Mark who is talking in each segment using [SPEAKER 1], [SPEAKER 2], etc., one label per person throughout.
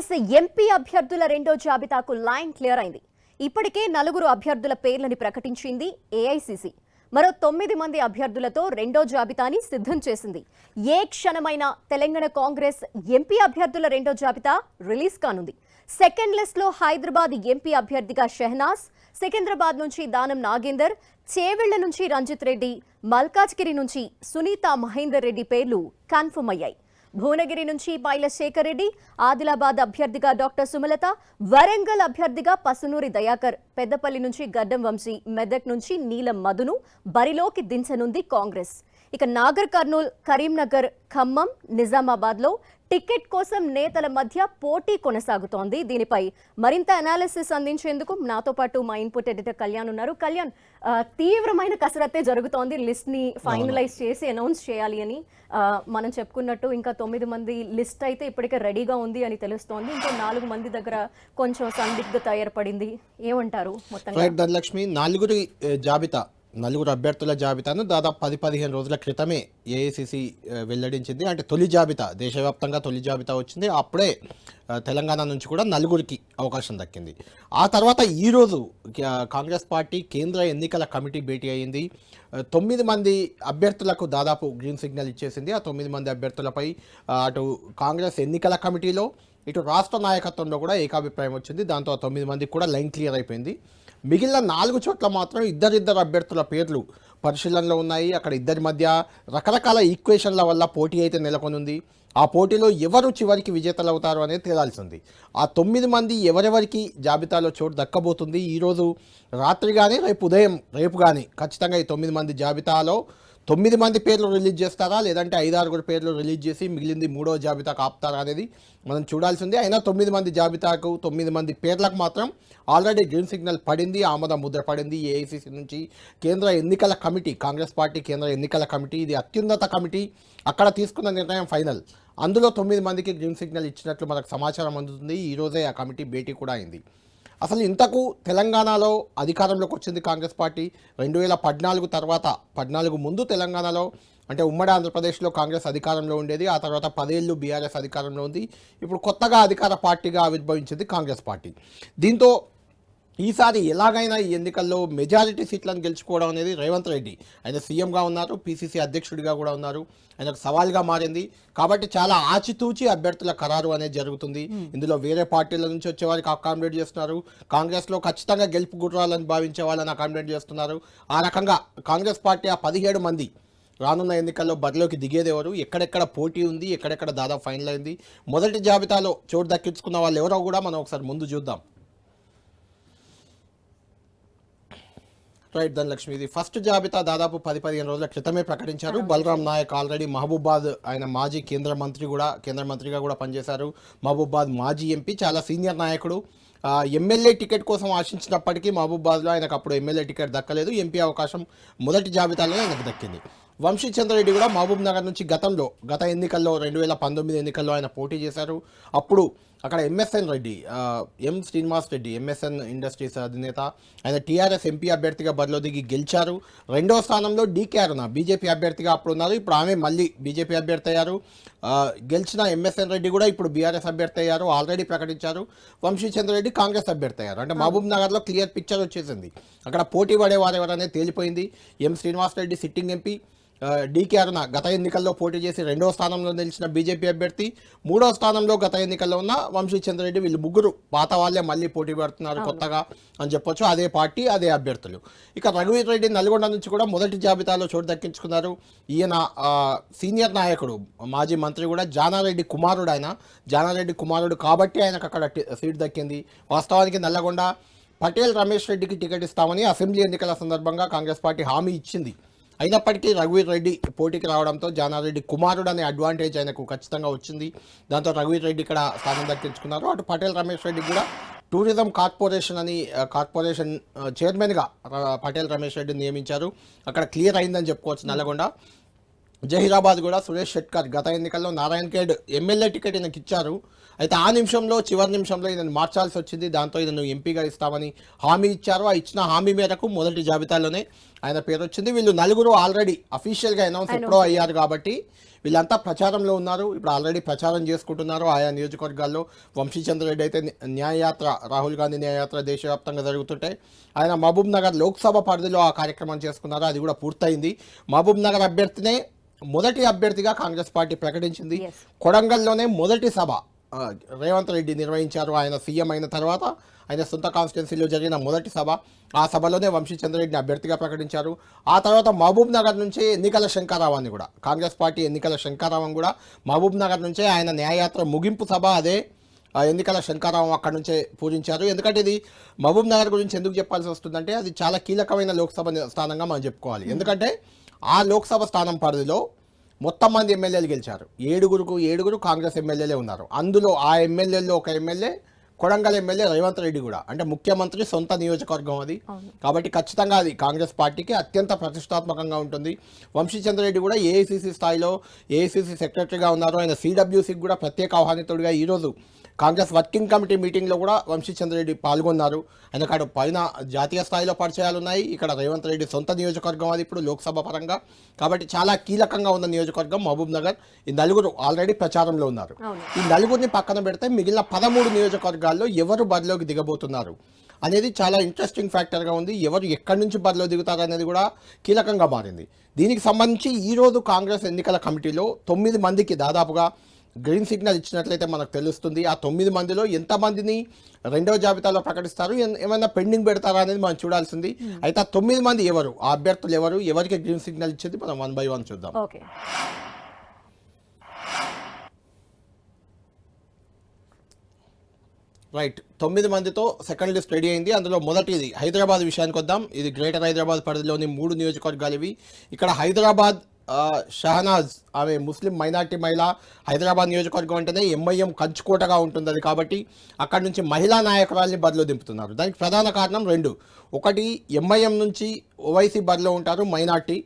[SPEAKER 1] Congress MP అభ్యర్థుల రెండో జాబితాకు లైన్ క్లియర్ అయింది. ఇప్పటికే 4 అభ్యర్థుల పేర్లని ప్రకటించింది ఏఐసీసీ. మరో 9 మంది అభ్యర్థులతో రెండో జాబితాని సిద్ధం చేసింది. ఏ క్షణమైన తెలంగాణ కాంగ్రెస్ ఎంపీ అభ్యర్థుల రెండో జాబితా రిలీజ్ కానుంది. సెకండ్ లిస్ట్ లో హైదరాబాద్ ఎంపీ అభ్యర్థిగా షెహనాజ్, సికింద్రాబాద్ నుంచి దానం నాగేందర్, చేవెళ్ల నుంచి రంజిత్ రెడ్డి, మల్కాజ్గిరి నుంచి సునీత మహేందర్ రెడ్డి పేర్లు కన్ఫర్మ్ అయ్యాయి. భువనగిరి నుంచి పైల శేఖర్ రెడ్డి, ఆదిలాబాద్ అభ్యర్థిగా డాక్టర్ సుమలత, వరంగల్ అభ్యర్థిగా పసునూరి దయాకర్, పెద్దపల్లి నుంచి గడ్డం వంశీ, మెదక్ నుంచి నీలం మధును బరిలోకి దించనుంది కాంగ్రెస్. ఇక నాగర్ కర్నూల్, కరీంనగర్, ఖమ్మం, నిజామాబాద్ లో టికెట్ కోసం నేతల మధ్య పోటీ కొనసాగుతోంది. దీనిపై మరింత అనాలిసిస్ అందించేందుకు నాతో పాటు మా ఇన్పుట్ ఎడిటర్ కళ్యాణ్ ఉన్నారు. కళ్యాణ్, తీవ్రమైన కసరత్తే జరుగుతోంది లిస్ట్ ని ఫైనలైజ్ చేసి అనౌన్స్ చేయాలి అని. మనం చెప్పుకున్నట్టు ఇంకా 9 మంది లిస్ట్ అయితే ఇప్పటికే రెడీగా ఉంది అని తెలుస్తోంది. ఇంకో 4 మంది దగ్గర కొంచెం సందిగ్ధత ఏర్పడింది. ఏమంటారు మొత్తంగా?
[SPEAKER 2] ధనలక్ష్మి, నలుగురు అభ్యర్థుల జాబితాను దాదాపు 10-15 రోజుల క్రితమే ఏఐసీసీ వెల్లడించింది. అంటే తొలి జాబితా, దేశవ్యాప్తంగా తొలి జాబితా వచ్చింది. అప్పుడే తెలంగాణ నుంచి కూడా 4కి అవకాశం దక్కింది. ఆ తర్వాత ఈరోజు కాంగ్రెస్ పార్టీ కేంద్ర ఎన్నికల కమిటీ భేటీ అయింది. 9 మంది అభ్యర్థులకు దాదాపు గ్రీన్ సిగ్నల్ ఇచ్చేసింది. ఆ 9 మంది అభ్యర్థులపై అటు కాంగ్రెస్ ఎన్నికల కమిటీలో, ఇటు రాష్ట్ర నాయకత్వంలో కూడా ఏకాభిప్రాయం వచ్చింది. దాంతో 9 మందికి కూడా లైన్ క్లియర్ అయిపోయింది. మిగిలిన 4 చోట్ల మాత్రం ఇద్దరిద్దరు అభ్యర్థుల పేర్లు పరిశీలనలో ఉన్నాయి. అక్కడ ఇద్దరి మధ్య రకరకాల ఈక్వేషన్ల వల్ల పోటీ అయితే నెలకొనుంది. ఆ పోటీలో ఎవరు చివరికి విజేతలు అవుతారు అనేది తేలాల్సింది. ఆ 9 మంది ఎవరెవరికి జాబితాలో చోటు దక్కబోతుంది ఈరోజు రాత్రి కానీ రేపు కానీ ఖచ్చితంగా ఈ 9 మంది జాబితాలో 9 మంది పేర్లు రిలీజ్ చేస్తారా, లేదంటే 5-6 పేర్లు రిలీజ్ చేసి మిగిలింది 3వ జాబితాకు ఆపుతారా అనేది మనం చూడాల్సిందే. అయినా 9 మంది జాబితాకు 9 మంది పేర్లకు మాత్రం ఆల్రెడీ గ్రీన్ సిగ్నల్ పడింది, ఆమోద ముద్ర పడింది ఏఐసీసీ నుంచి. కేంద్ర ఎన్నికల కమిటీ, కాంగ్రెస్ పార్టీ కేంద్ర ఎన్నికల కమిటీ, ఇది అత్యున్నత కమిటీ, అక్కడ తీసుకున్న నిర్ణయం ఫైనల్. అందులో 9 మందికి గ్రీన్ సిగ్నల్ ఇచ్చినట్లు మనకు సమాచారం అందుతుంది. ఈరోజే ఆ కమిటీ భేటీ కూడా అయింది. అసలు ఇంతకు తెలంగాణలో అధికారంలోకి వచ్చింది కాంగ్రెస్ పార్టీ 2014 తర్వాత. 14 ముందు తెలంగాణలో, అంటే ఉమ్మడి ఆంధ్రప్రదేశ్లో కాంగ్రెస్ అధికారంలో ఉండేది. ఆ తర్వాత 10 ఏళ్ళు బీఆర్ఎస్ అధికారంలో ఉంది. ఇప్పుడు కొత్తగా అధికార పార్టీగా ఆవిర్భవించింది కాంగ్రెస్ పార్టీ. దీంతో ఈసారి ఎలాగైనా ఈ ఎన్నికల్లో మెజారిటీ సీట్లను గెలుచుకోవడం అనేది రేవంత్ రెడ్డి, ఆయన సీఎంగా ఉన్నారు, పీసీసీ అధ్యక్షుడిగా కూడా ఉన్నారు, ఆయనకు సవాల్గా మారింది. కాబట్టి చాలా ఆచితూచి అభ్యర్థుల ఖరారు అనేది జరుగుతుంది. ఇందులో వేరే పార్టీల నుంచి వచ్చే వారికి అకామిడేట్ చేస్తున్నారు, కాంగ్రెస్లో ఖచ్చితంగా గెలుపు గుర్రాలని భావించే వాళ్ళని అకామిడేట్ చేస్తున్నారు. ఆ రకంగా కాంగ్రెస్ పార్టీ ఆ 17 మంది రానున్న ఎన్నికల్లో బరిలోకి దిగేదెవరు, ఎక్కడెక్కడ పోటీ ఉంది, ఎక్కడెక్కడ దాదాపు ఫైనల్ అయింది, మొదటి జాబితాలో చోటు దక్కించుకున్న వాళ్ళు ఎవరో కూడా మనం ఒకసారి ముందు చూద్దాం. రైట్ ధనలక్ష్మి, ఇది ఫస్ట్ జాబితా దాదాపు 10-15 రోజుల క్రితమే ప్రకటించారు. బలరాం నాయక్ ఆల్రెడీ మహబూబాద్, ఆయన మాజీ కేంద్ర మంత్రిగా కూడా పనిచేశారు. మహబూబాద్ మాజీ ఎంపీ, చాలా సీనియర్ నాయకుడు. ఎమ్మెల్యే టికెట్ కోసం ఆశించినప్పటికీ మహబూబాద్లో ఆయనకు అప్పుడు ఎమ్మెల్యే టికెట్ దక్కలేదు. ఎంపీ అవకాశం మొదటి జాబితాలోనే ఆయనకు దక్కింది. వంశీ చంద్రరెడ్డి కూడా మహబూబ్ నగర్ నుంచి గత ఎన్నికల్లో 2019 ఎన్నికల్లో ఆయన పోటీ చేశారు. అప్పుడు అక్కడ ఎంఎస్ఎన్ రెడ్డి, ఎం శ్రీనివాస్ రెడ్డి, ఎంఎస్ఎన్ ఇండస్ట్రీస్ అధినేత, ఆయన టీఆర్ఎస్ ఎంపీ అభ్యర్థిగా బరిలో దిగి గెలిచారు. రెండవ స్థానంలో డీకే అరుణ బీజేపీ అభ్యర్థిగా అప్పుడు ఉన్నారు. ఇప్పుడు ఆమె మళ్ళీ బీజేపీ అభ్యర్థి అయ్యారు. గెలిచిన ఎంఎస్ఎన్ రెడ్డి కూడా ఇప్పుడు బీఆర్ఎస్ అభ్యర్థి అయ్యారు, ఆల్రెడీ ప్రకటించారు. వంశీ చంద్రరెడ్డి కాంగ్రెస్ అభ్యర్థి అయ్యారు. అంటే మహబూబ్ నగర్లో క్లియర్ పిక్చర్ వచ్చేసింది. అక్కడ పోటీ పడేవారు ఎవరనేది తేలిపోయింది. M Srinivas Reddy sitting MP, DK Aruna గత ఎన్నికల్లో పోటీ చేసి 2వ స్థానంలో నిలిచిన బీజేపీ అభ్యర్థి, 3వ స్థానంలో గత ఎన్నికల్లో ఉన్న వంశీ చంద్రరెడ్డి, వీళ్ళు ముగ్గురు పాత వాళ్ళే మళ్ళీ పోటీ పడుతున్నారు కొత్తగా అని చెప్పొచ్చు. అదే పార్టీ, అదే అభ్యర్థులు. ఇక రఘువీర్ రెడ్డి నల్గొండ నుంచి కూడా మొదటి జాబితాలో చోటు దక్కించుకున్నారు. ఈయన సీనియర్ నాయకుడు, మాజీ మంత్రి కూడా, జానారెడ్డి కుమారుడు కాబట్టి ఆయనకు అక్కడ సీట్ దక్కింది. వాస్తవానికి నల్లగొండ పటేల్ రమేష్ రెడ్డికి టికెట్ ఇస్తామని అసెంబ్లీ ఎన్నికల సందర్భంగా కాంగ్రెస్ పార్టీ హామీ ఇచ్చింది. అయినప్పటికీ రఘువీర్ రెడ్డి పోటీకి రావడంతో జానారెడ్డి కుమారుడు అనే అడ్వాంటేజ్ ఆయనకు ఖచ్చితంగా వచ్చింది. దాంతో రఘువీర్ రెడ్డి ఇక్కడ స్థానం దక్కించుకున్నారు. అటు పటేల్ రమేష్ రెడ్డి కూడా టూరిజం కార్పొరేషన్ చైర్మన్గా పటేల్ రమేష్ రెడ్డిని నియమించారు. అక్కడ క్లియర్ అయిందని చెప్పుకోవచ్చు నల్గొండ. జహీరాబాద్ కూడా సురేష్ షెట్కర్ గత ఎన్నికల్లో నారాయణఖేడ్ ఎమ్మెల్యే టికెట్ ఈయనకి ఇచ్చారు. అయితే ఆ చివరి నిమిషంలో ఈయనను మార్చాల్సి వచ్చింది. దాంతో ఈయనను ఎంపీగా ఇస్తామని హామీ ఇచ్చారు. ఆ ఇచ్చిన హామీ మేరకు మొదటి జాబితాలోనే ఆయన పేరు వచ్చింది. వీళ్ళు నలుగురు ఆల్రెడీ అఫీషియల్గా అనౌన్స్ ఎప్పుడో అయ్యారు కాబట్టి వీళ్ళంతా ప్రచారంలో ఉన్నారు. ఇప్పుడు ఆల్రెడీ ప్రచారం చేసుకుంటున్నారు ఆయా నియోజకవర్గాల్లో. వంశీచంద్రరెడ్డి అయితే న్యాయయాత్ర, రాహుల్ గాంధీ న్యాయయాత్ర దేశవ్యాప్తంగా జరుగుతుంటే ఆయన మహబూబ్ నగర్ లోక్సభ పరిధిలో ఆ కార్యక్రమం చేసుకున్నారు. అది కూడా పూర్తయింది. మహబూబ్ నగర్ అభ్యర్థినే మొదటి అభ్యర్థిగా కాంగ్రెస్ పార్టీ ప్రకటించింది. కొడంగల్లోనే మొదటి సభ రేవంత్ రెడ్డి నిర్వహించారు. ఆయన సీఎం అయిన తర్వాత ఆయన సొంత కాన్స్టిట్యున్సీలో జరిగిన మొదటి సభ. ఆ సభలోనే వంశీచంద్రరెడ్డిని అభ్యర్థిగా ప్రకటించారు. ఆ తర్వాత మహబూబ్ నగర్ నుంచే ఎన్నికల శంకరావాన్ని కూడా, కాంగ్రెస్ పార్టీ ఎన్నికల శంకరావం కూడా మహబూబ్ నగర్ నుంచే ఆయన న్యాయయాత్ర ముగింపు సభ అదే ఎన్నికల శంకరావం అక్కడి నుంచే పూజించారు. ఎందుకంటే ఇది మహబూబ్ నగర్ గురించి ఎందుకు చెప్పాల్సి వస్తుందంటే అది చాలా కీలకమైన లోక్సభ స్థానంగా మనం చెప్పుకోవాలి. ఎందుకంటే ఆ లోక్సభ స్థానం పరిధిలో మొత్తం మంది ఎమ్మెల్యేలు గెలిచారు. ఏడుగురు కాంగ్రెస్ ఎమ్మెల్యేలే ఉన్నారు. అందులో ఆ ఎమ్మెల్యేల్లో ఒక ఎమ్మెల్యే కొడంగల్ ఎమ్మెల్యే రేవంత్ రెడ్డి కూడా, అంటే ముఖ్యమంత్రి సొంత నియోజకవర్గం అది. కాబట్టి ఖచ్చితంగా అది కాంగ్రెస్ పార్టీకి అత్యంత ప్రతిష్టాత్మకంగా ఉంటుంది. వంశీచంద్రరెడ్డి కూడా ఏఐసిసి స్థాయిలో ఏఐసిసి సెక్రటరీగా ఉన్నారు. ఆయన సిడబ్ల్యూసికి కూడా ప్రత్యేక ఆహ్వానితుడిగా ఈరోజు కాంగ్రెస్ వర్కింగ్ కమిటీ మీటింగ్లో కూడా వంశీచంద్రరెడ్డి పాల్గొన్నారు. ఆయనకాడు పైన జాతీయ స్థాయిలో పరిచయాలు ఉన్నాయి. ఇక్కడ రేవంత్ రెడ్డి సొంత నియోజకవర్గం అది ఇప్పుడు లోక్సభ పరంగా. కాబట్టి చాలా కీలకంగా ఉన్న నియోజకవర్గం మహబూబ్ నగర్. ఈ నలుగురు ఆల్రెడీ ప్రచారంలో ఉన్నారు. ఈ నలుగురిని పక్కన పెడితే మిగిలిన 13 నియోజకవర్గాల్లో ఎవరు బరిలోకి దిగబోతున్నారు అనేది చాలా ఇంట్రెస్టింగ్ ఫ్యాక్టర్గా ఉంది. ఎవరు ఎక్కడి నుంచి బరిలో దిగుతారు అనేది కూడా కీలకంగా మారింది. దీనికి సంబంధించి ఈరోజు కాంగ్రెస్ ఎన్నికల కమిటీలో 9 మందికి దాదాపుగా గ్రీన్ సిగ్నల్ ఇచ్చినట్లయితే మనకు తెలుస్తుంది. ఆ 9 మందిలో ఎంతమందిని రెండవ జాబితాలో ప్రకటిస్తారు, ఏమైనా పెండింగ్ పెడతారా అనేది మనం చూడాల్సింది. అయితే ఆ 9 మంది ఎవరు, ఆ అభ్యర్థులు ఎవరు, ఎవరికి గ్రీన్ సిగ్నల్ ఇచ్చింది మనం 1 by 1 చూద్దాం. రైట్, 9 మందితో సెకండ్ లిస్ట్ రెడీ అయింది. అందులో మొదటిది హైదరాబాద్ విషయానికి వద్దాం. ఇది గ్రేటర్ హైదరాబాద్ పరిధిలోని 3 నియోజకవర్గాలు ఇవి. ఇక్కడ హైదరాబాద్ షహనాజ్, ఆమె ముస్లిం మైనార్టీ మహిళ. హైదరాబాద్ నియోజకవర్గం అంటేనే ఎంఐఎం కంచుకోటగా ఉంటుంది అది. కాబట్టి అక్కడి నుంచి మహిళా నాయకురాల్ని బరిలో దింపుతున్నారు. దానికి ప్రధాన కారణం 2. ఒకటి, ఎంఐఎం నుంచి ఓవైసీ బరిలో ఉంటారు మైనార్టీ.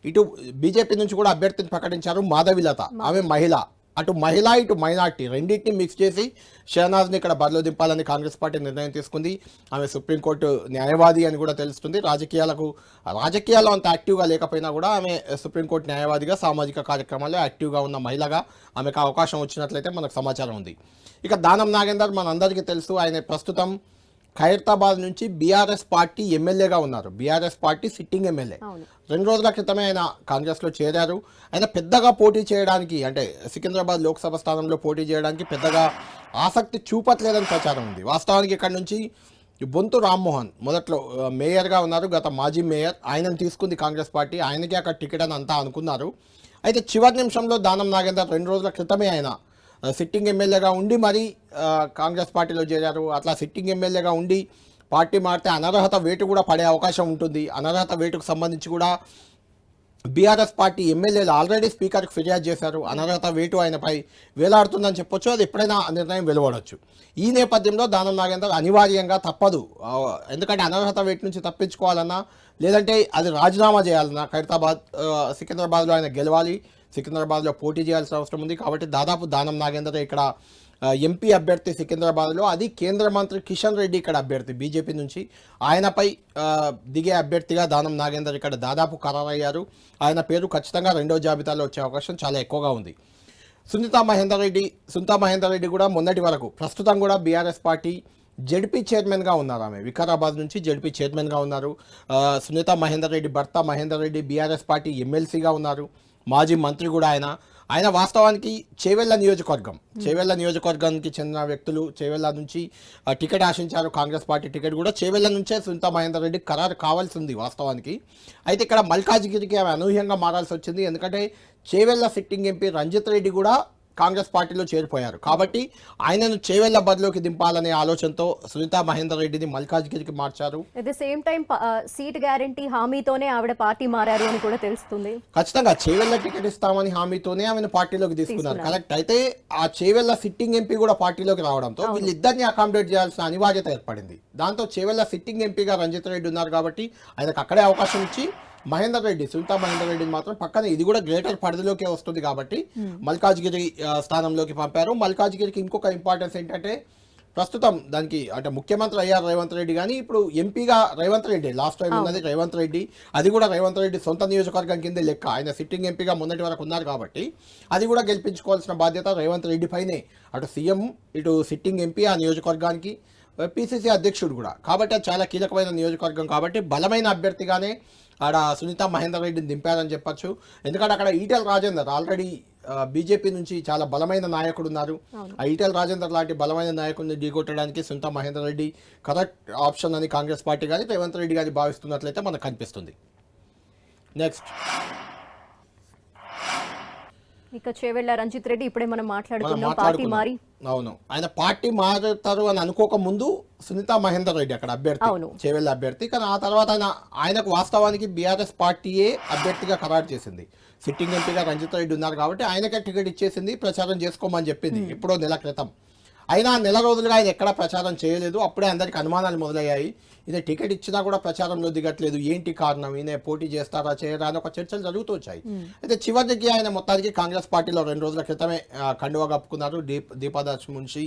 [SPEAKER 2] ఇటు బీజేపీ నుంచి కూడా అభ్యర్థిని ప్రకటించారు మాధవిలత, ఆమె మహిళ. అటు మహిళ ఇటు మైనార్టీ రెండింటిని మిక్స్ చేసి షహనాజ్ని ఇక్కడ బరిలో దింపాలని కాంగ్రెస్ పార్టీ నిర్ణయం తీసుకుంది. ఆమె సుప్రీంకోర్టు న్యాయవాది అని కూడా తెలుస్తుంది. రాజకీయాల్లో అంత యాక్టివ్గా లేకపోయినా కూడా ఆమె సుప్రీంకోర్టు న్యాయవాదిగా, సామాజిక కార్యక్రమాల్లో యాక్టివ్గా ఉన్న మహిళగా ఆమెకు అవకాశం వచ్చినట్లయితే మనకు సమాచారం ఉంది. ఇక దానం నాగేందర్ మనందరికీ తెలుసు. ఆయన ప్రస్తుతం ఖైరతాబాద్ నుంచి బీఆర్ఎస్ పార్టీ ఎమ్మెల్యేగా ఉన్నారు. BRS party sitting MLA. 2 రోజుల క్రితమే ఆయన కాంగ్రెస్లో చేరారు. ఆయన పెద్దగా పోటీ చేయడానికి, అంటే సికింద్రాబాద్ లోక్సభ స్థానంలో పోటీ చేయడానికి పెద్దగా ఆసక్తి చూపట్లేదని ప్రచారం ఉంది. వాస్తవానికి ఇక్కడ నుంచి బొంతు రామ్మోహన్ మొదట్లో మేయర్గా ఉన్నారు, గత మాజీ మేయర్. ఆయనను తీసుకుంది కాంగ్రెస్ పార్టీ. ఆయనకి అక్కడ టికెట్ అని అంతా అనుకున్నారు. అయితే చివరి నిమిషంలో దానం నాగేందర్ 2 రోజుల క్రితమే ఆయన సిట్టింగ్ ఎమ్మెల్యేగా ఉండి మరి కాంగ్రెస్ పార్టీలో చేరారు. అట్లా సిట్టింగ్ ఎమ్మెల్యేగా ఉండి పార్టీ మారితే అనర్హత వేటు కూడా పడే అవకాశం ఉంటుంది. అనర్హత వేటుకు సంబంధించి కూడా బీఆర్ఎస్ పార్టీ ఎమ్మెల్యేలు ఆల్రెడీ స్పీకర్కి ఫిర్యాదు చేశారు. అనర్హత వేటు ఆయనపై వేలాడుతుందని చెప్పొచ్చు. అది ఎప్పుడైనా నిర్ణయం వెలువడవచ్చు. ఈ నేపథ్యంలో దానం నాగేందర్ అనివార్యంగా తప్పదు, ఎందుకంటే అనర్హత వేటు నుంచి తప్పించుకోవాలన్నా లేదంటే అది రాజీనామా చేయాలన్నా ఖైరతాబాద్ సికింద్రాబాద్లో ఆయన గెలవాలి, సికింద్రాబాద్లో పోటీ చేయాల్సిన అవసరం ఉంది. కాబట్టి దాదాపు దానం నాగేందర్ ఇక్కడ ఎంపీ అభ్యర్థి సికింద్రాబాద్లో. అది కేంద్ర మంత్రి కిషన్ రెడ్డి ఇక్కడ అభ్యర్థి బీజేపీ నుంచి. ఆయనపై దిగే అభ్యర్థిగా దానం నాగేందర్ ఇక్కడ దాదాపు ఖరారయ్యారు. ఆయన పేరు ఖచ్చితంగా రెండో జాబితాలో వచ్చే అవకాశం చాలా ఎక్కువగా ఉంది. సునీతా మహేందర్ రెడ్డి కూడా మొన్నటి వరకు, ప్రస్తుతం కూడా బీఆర్ఎస్ పార్టీ జెడ్పీ చైర్మన్గా ఉన్నారు. ఆమె వికారాబాద్ నుంచి జెడ్పీ చైర్మన్గా ఉన్నారు. సునీతా మహేందర్ రెడ్డి భర్త మహేందర్ రెడ్డి బీఆర్ఎస్ పార్టీ ఎమ్మెల్సీగా ఉన్నారు, మాజీ మంత్రి కూడా ఆయన వాస్తవానికి చేవెళ్ళ నియోజకవర్గానికి చెందిన వ్యక్తులు. చేవెళ్ళ నుంచి టికెట్ ఆశించారు, కాంగ్రెస్ పార్టీ టికెట్ కూడా చేవెళ్ళ నుంచే సునీతా మహేందర్ రెడ్డి ఖరారు కావాల్సి ఉంది వాస్తవానికి. అయితే ఇక్కడ మల్కాజ్గిరికి ఆమె అనూహ్యంగా మారాల్సి వచ్చింది. ఎందుకంటే చేవెళ్ళ సిట్టింగ్ ఎంపీ రంజిత్ రెడ్డి కూడా కాంగ్రెస్ పార్టీలో చేరిపోయారు. కాబట్టి ఆయనను చేవెళ్ళ బరిలోకి దింపాలనే ఆలోచనతో సునీతా మహేందర్ రెడ్డిని మల్కాజ్గిరికి మార్చారు.
[SPEAKER 1] At the same time seat guarantee హామీతోనే ఆవిడ పార్టీ మారారు అని కూడా తెలుస్తుంది.
[SPEAKER 2] ఖచ్చితంగా చేవెళ్ళ టికెట్ ఇస్తామని హామీతోనే ఆమెను పార్టీలోకి తీసుకున్నారు. కరెక్ట్. అయితే ఆ చేవెళ్ళ సిట్టింగ్ ఎంపీ కూడా పార్టీలోకి రావడంతో వీళ్ళిద్దరిని అకామిడేట్ చేయాల్సిన అనివార్యత ఏర్పడింది. దాంతో చేవెళ్ళ సిట్టింగ్ ఎంపీగా రంజిత్ రెడ్డి ఉన్నారు కాబట్టి ఆయనకు అక్కడే అవకాశం ఇచ్చి సునీతా మహేందర్ రెడ్డిని మాత్రం పక్కన, ఇది కూడా గ్రేటర్ పరిధిలోకే వస్తుంది కాబట్టి మల్కాజ్గిరి స్థానంలోకి పంపారు. మల్కాజ్గిరికి ఇంకొక ఇంపార్టెన్స్ ఏంటంటే ప్రస్తుతం దానికి అంటే ముఖ్యమంత్రి అయ్యారు రేవంత్ రెడ్డి, కానీ ఇప్పుడు ఎంపీగా రేవంత్ రెడ్డి లాస్ట్ టైం ఉన్నది రేవంత్ రెడ్డి. అది కూడా రేవంత్ రెడ్డి సొంత నియోజకవర్గం కింద లెక్క. ఆయన సిట్టింగ్ ఎంపీగా మొన్నటి వరకు ఉన్నారు కాబట్టి అది కూడా గెలిపించుకోవాల్సిన బాధ్యత రేవంత్ రెడ్డి పైనే. అటు సీఎం, ఇటు సిట్టింగ్ ఎంపీ ఆ నియోజకవర్గానికి, పిసిసి అధ్యక్షుడు కూడా. కాబట్టి అది చాలా కీలకమైన నియోజకవర్గం కాబట్టి బలమైన అభ్యర్థిగానే ఆడ సునీతా మహేందర్ రెడ్డిని దింపారని చెప్పొచ్చు. ఎందుకంటే అక్కడ ఈటెల రాజేందర్ ఆల్రెడీ బీజేపీ నుంచి చాలా బలమైన నాయకుడు ఉన్నారు. ఆ ఈటెల రాజేందర్ లాంటి బలమైన నాయకుడిని ఢీకొట్టడానికి సునీతా మహేందర్ రెడ్డి కరెక్ట్ ఆప్షన్ అని కాంగ్రెస్ పార్టీ కానీ రేవంత్ రెడ్డి గారి భావిస్తున్నట్లయితే మనకు కనిపిస్తుంది. నెక్స్ట్
[SPEAKER 1] ఇక చేవెళ్ళ రంజిత్ రెడ్డి ఇప్పుడే మనం మాట్లాడుకున్నాం పార్టీ మారి.
[SPEAKER 2] అవును, ఆయన పార్టీ మారుతారు అని అనుకోక ముందు సునీతా మహేందర్ రెడ్డి అక్కడ అభ్యర్థి, చేవెళ్ళ అభ్యర్థి. కానీ ఆ తర్వాత ఆయనకు వాస్తవానికి బీఆర్ఎస్ పార్టీయే అభ్యర్థిగా ఖరారు చేసింది. సిట్టింగ్ ఎంపీగా రంజిత్ రెడ్డి ఉన్నారు కాబట్టి ఆయనకే టికెట్ ఇచ్చేసింది, ప్రచారం చేసుకోమని చెప్పింది ఎప్పుడో నెల క్రితం. అయినా నెల రోజులుగా ఆయన ఎక్కడా ప్రచారం చేయలేదు. అప్పుడే అందరికి అనుమానాలు మొదలయ్యాయి. ఈయన టికెట్ ఇచ్చినా కూడా ప్రచారంలో దిగట్లేదు, ఏంటి కారణం, ఈయన పోటీ చేస్తారా చేయరా అని ఒక చర్చలు జరుగుతూ వచ్చాయి. అయితే చివరికి ఆయన మొత్తానికి కాంగ్రెస్ పార్టీలో 2 రోజుల క్రితమే కండువా కప్పుకున్నారు. దీపాదాస్ మున్షి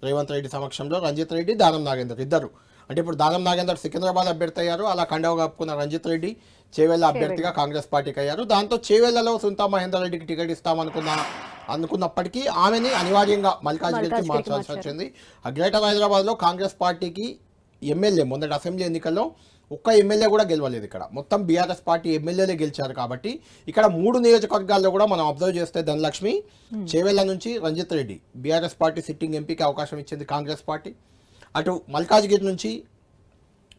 [SPEAKER 2] రేవంత్ రెడ్డి సమక్షంలో రంజిత్ రెడ్డి, దానం నాగేందర్ ఇద్దరు. అంటే ఇప్పుడు దానం నాగేందర్ సికింద్రాబాద్ అభ్యర్థి అయ్యారు. అలా కండువా కప్పుకున్న రంజిత్ రెడ్డి చేవెళ్ళ అభ్యర్థిగా కాంగ్రెస్ పార్టీకి అయ్యారు. దాంతో చేవెళ్లలో సునీతా మహేందర్ రెడ్డికి టికెట్ ఇస్తామనుకున్నప్పటికీ ఆమెని అనివార్యంగా మల్కాజ్గిరికి మార్చాల్సి వచ్చింది. గ్రేటర్ హైదరాబాద్లో కాంగ్రెస్ పార్టీకి ఎమ్మెల్యే మొన్నటి అసెంబ్లీ ఎన్నికల్లో ఒక్క ఎమ్మెల్యే కూడా గెలవలేదు. ఇక్కడ మొత్తం బీఆర్ఎస్ పార్టీ ఎమ్మెల్యేలే గెలిచారు. కాబట్టి ఇక్కడ 3 నియోజకవర్గాల్లో కూడా మనం అబ్జర్వ్ చేస్తే ధనలక్ష్మి, చేవెళ్ళ నుంచి రంజిత్ రెడ్డి బీఆర్ఎస్ పార్టీ సిట్టింగ్ ఎంపీకి అవకాశం ఇచ్చింది కాంగ్రెస్ పార్టీ. అటు మల్కాజ్గిరి నుంచి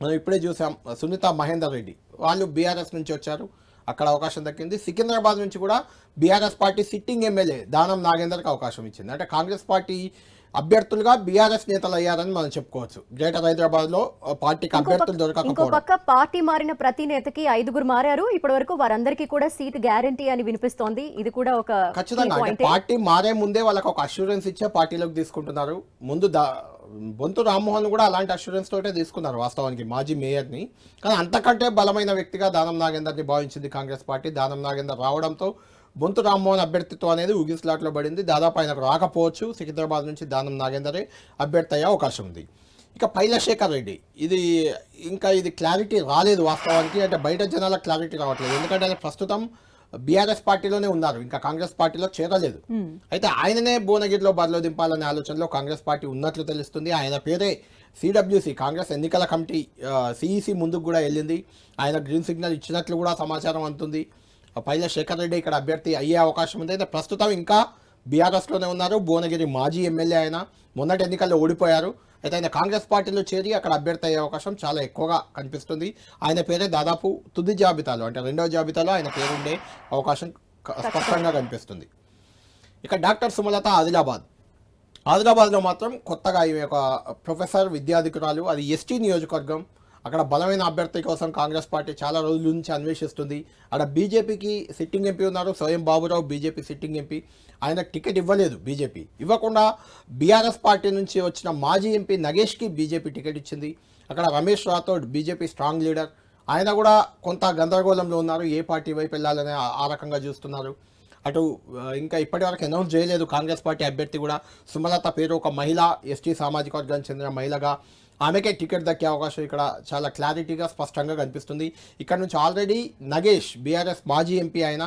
[SPEAKER 2] మనం ఇప్పుడే చూసాం సునీతా మహేందర్ రెడ్డి, వాళ్ళు బీఆర్ఎస్ నుంచి వచ్చారు, అక్కడ అవకాశం దక్కింది. సికింద్రాబాద్ నుంచి కూడా బీఆర్ఎస్ పార్టీ సిట్టింగ్ ఎమ్మెల్యే దానం నాగేందర్కి అవకాశం ఇచ్చింది. అంటే కాంగ్రెస్ పార్టీ అభ్యర్థులుగా బీఆర్ఎస్ నేతలు అయ్యారని మనం చెప్పుకోవచ్చు. గ్రేటర్ హైదరాబాద్ లో పార్టీకి అభ్యర్థులు
[SPEAKER 1] ఇంకో పక్క పార్టీ మారిన ప్రతి నేతకి 5గురు మారారు. ఇప్పటి వరకు వారందరికీ కూడా సీట్ గ్యారంటీ అని వినిపిస్తోంది. ఇది కూడా ఒక
[SPEAKER 2] ఖచ్చితంగా అంటే పార్టీ మారే ముందే వాళ్ళకి ఒక అష్యూరెన్స్ ఇచ్చే పార్టీలోకి తీసుకుంటున్నారు. ముందు బొంతు రామ్మోహన్ కూడా అలాంటి అష్యూరెన్స్ తోటే తీసుకున్నారు వాస్తవానికి, మాజీ మేయర్ని. కానీ అంతకంటే బలమైన వ్యక్తిగా దానం నాగేందర్ని భావించింది కాంగ్రెస్ పార్టీ. దానం నాగేందర్ రావడంతో బొంతు రామ్మోహన్ అభ్యర్థిత్వం అనేది ఊగిస్లాట్లో పడింది. దాదాపు ఆయనకు రాకపోవచ్చు. సికింద్రాబాద్ నుంచి దానం నాగేందరే అభ్యర్థి అయ్యే అవకాశం ఉంది. ఇక పైలశేఖర్ రెడ్డి, ఇది క్లారిటీ రాలేదు వాస్తవానికి. అంటే బయట జనాలకు క్లారిటీ రావట్లేదు. ఎందుకంటే ఆయన ప్రస్తుతం బీఆర్ఎస్ పార్టీలోనే ఉన్నారు, ఇంకా కాంగ్రెస్ పార్టీలో చేరలేదు. అయితే ఆయననే భువనగిరిలో బరిలో దింపాలనే ఆలోచనలో కాంగ్రెస్ పార్టీ ఉన్నట్లు తెలుస్తుంది. ఆయన పేరే సిడబ్ల్యూసి కాంగ్రెస్ ఎన్నికల కమిటీ సిఈసి ముందుకు కూడా వెళ్ళింది. ఆయన గ్రీన్ సిగ్నల్ ఇచ్చినట్లు కూడా సమాచారం అందుతుంది. పైలశేఖర్ రెడ్డి ఇక్కడ అభ్యర్థి అయ్యే అవకాశం ఉంది. అయితే ప్రస్తుతం ఇంకా బీఆర్ఎస్లోనే ఉన్నారు. భువనగిరి మాజీ ఎమ్మెల్యే ఆయన, మొన్నటి ఎన్నికల్లో ఓడిపోయారు. అయితే ఆయన కాంగ్రెస్ పార్టీలో చేరి అక్కడ అభ్యర్థి అయ్యే అవకాశం చాలా ఎక్కువగా కనిపిస్తుంది. ఆయన పేరే దాదాపు తుది జాబితాలో, అంటే 2వ జాబితాలో ఆయన పేరుండే అవకాశం స్పష్టంగా కనిపిస్తుంది. ఇక డాక్టర్ సుమలత ఆదిలాబాద్లో మాత్రం కొత్తగా ఈమె ఒక ప్రొఫెసర్, విద్యాధికురాలు. అది ఎస్టీ నియోజకవర్గం. అక్కడ బలమైన అభ్యర్థి కోసం కాంగ్రెస్ పార్టీ చాలా రోజుల నుంచి అన్వేషిస్తుంది. అక్కడ బీజేపీకి సిట్టింగ్ ఎంపీ ఉన్నారు, స్వయం బాబురావు బీజేపీ సిట్టింగ్ ఎంపీ. ఆయనకు టికెట్ ఇవ్వలేదు బీజేపీ. ఇవ్వకుండా బీఆర్ఎస్ పార్టీ నుంచి వచ్చిన మాజీ ఎంపీ నగేష్కి బీజేపీ టికెట్ ఇచ్చింది. అక్కడ Ramesh Rathod BJP strong leader, ఆయన కూడా కొంత గందరగోళంలో ఉన్నారు. ఏ పార్టీ వైపు వెళ్ళాలని ఆ రకంగా చూస్తున్నారు. అటు ఇంకా ఇప్పటివరకు అనౌన్స్ చేయలేదు కాంగ్రెస్ పార్టీ అభ్యర్థి కూడా. సుమలత పేరు ఒక మహిళ, ఎస్టీ సామాజిక వర్గానికి చెందిన మహిళగా ఆమెకే టికెట్ దక్కే అవకాశం ఇక్కడ చాలా క్లారిటీగా స్పష్టంగా కనిపిస్తుంది. ఇక్కడ నుంచి ఆల్రెడీ నగేష్ బీఆర్ఎస్ మాజీ ఎంపీ, ఆయన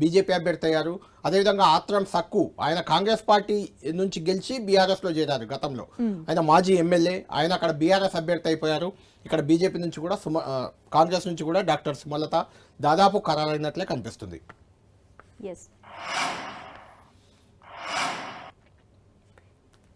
[SPEAKER 2] బీజేపీ అభ్యర్థి అయ్యారు. అదేవిధంగా ఆత్రం సక్కు, ఆయన కాంగ్రెస్ పార్టీ నుంచి గెలిచి బీఆర్ఎస్లో చేరారు గతంలో. ఆయన మాజీ ఎమ్మెల్యే, ఆయన అక్కడ బీఆర్ఎస్ అభ్యర్థి అయిపోయారు. ఇక్కడ బీజేపీ నుంచి కూడా కాంగ్రెస్ నుంచి కూడా డాక్టర్ సుమలత దాదాపు ఖరారైనట్లే కనిపిస్తుంది.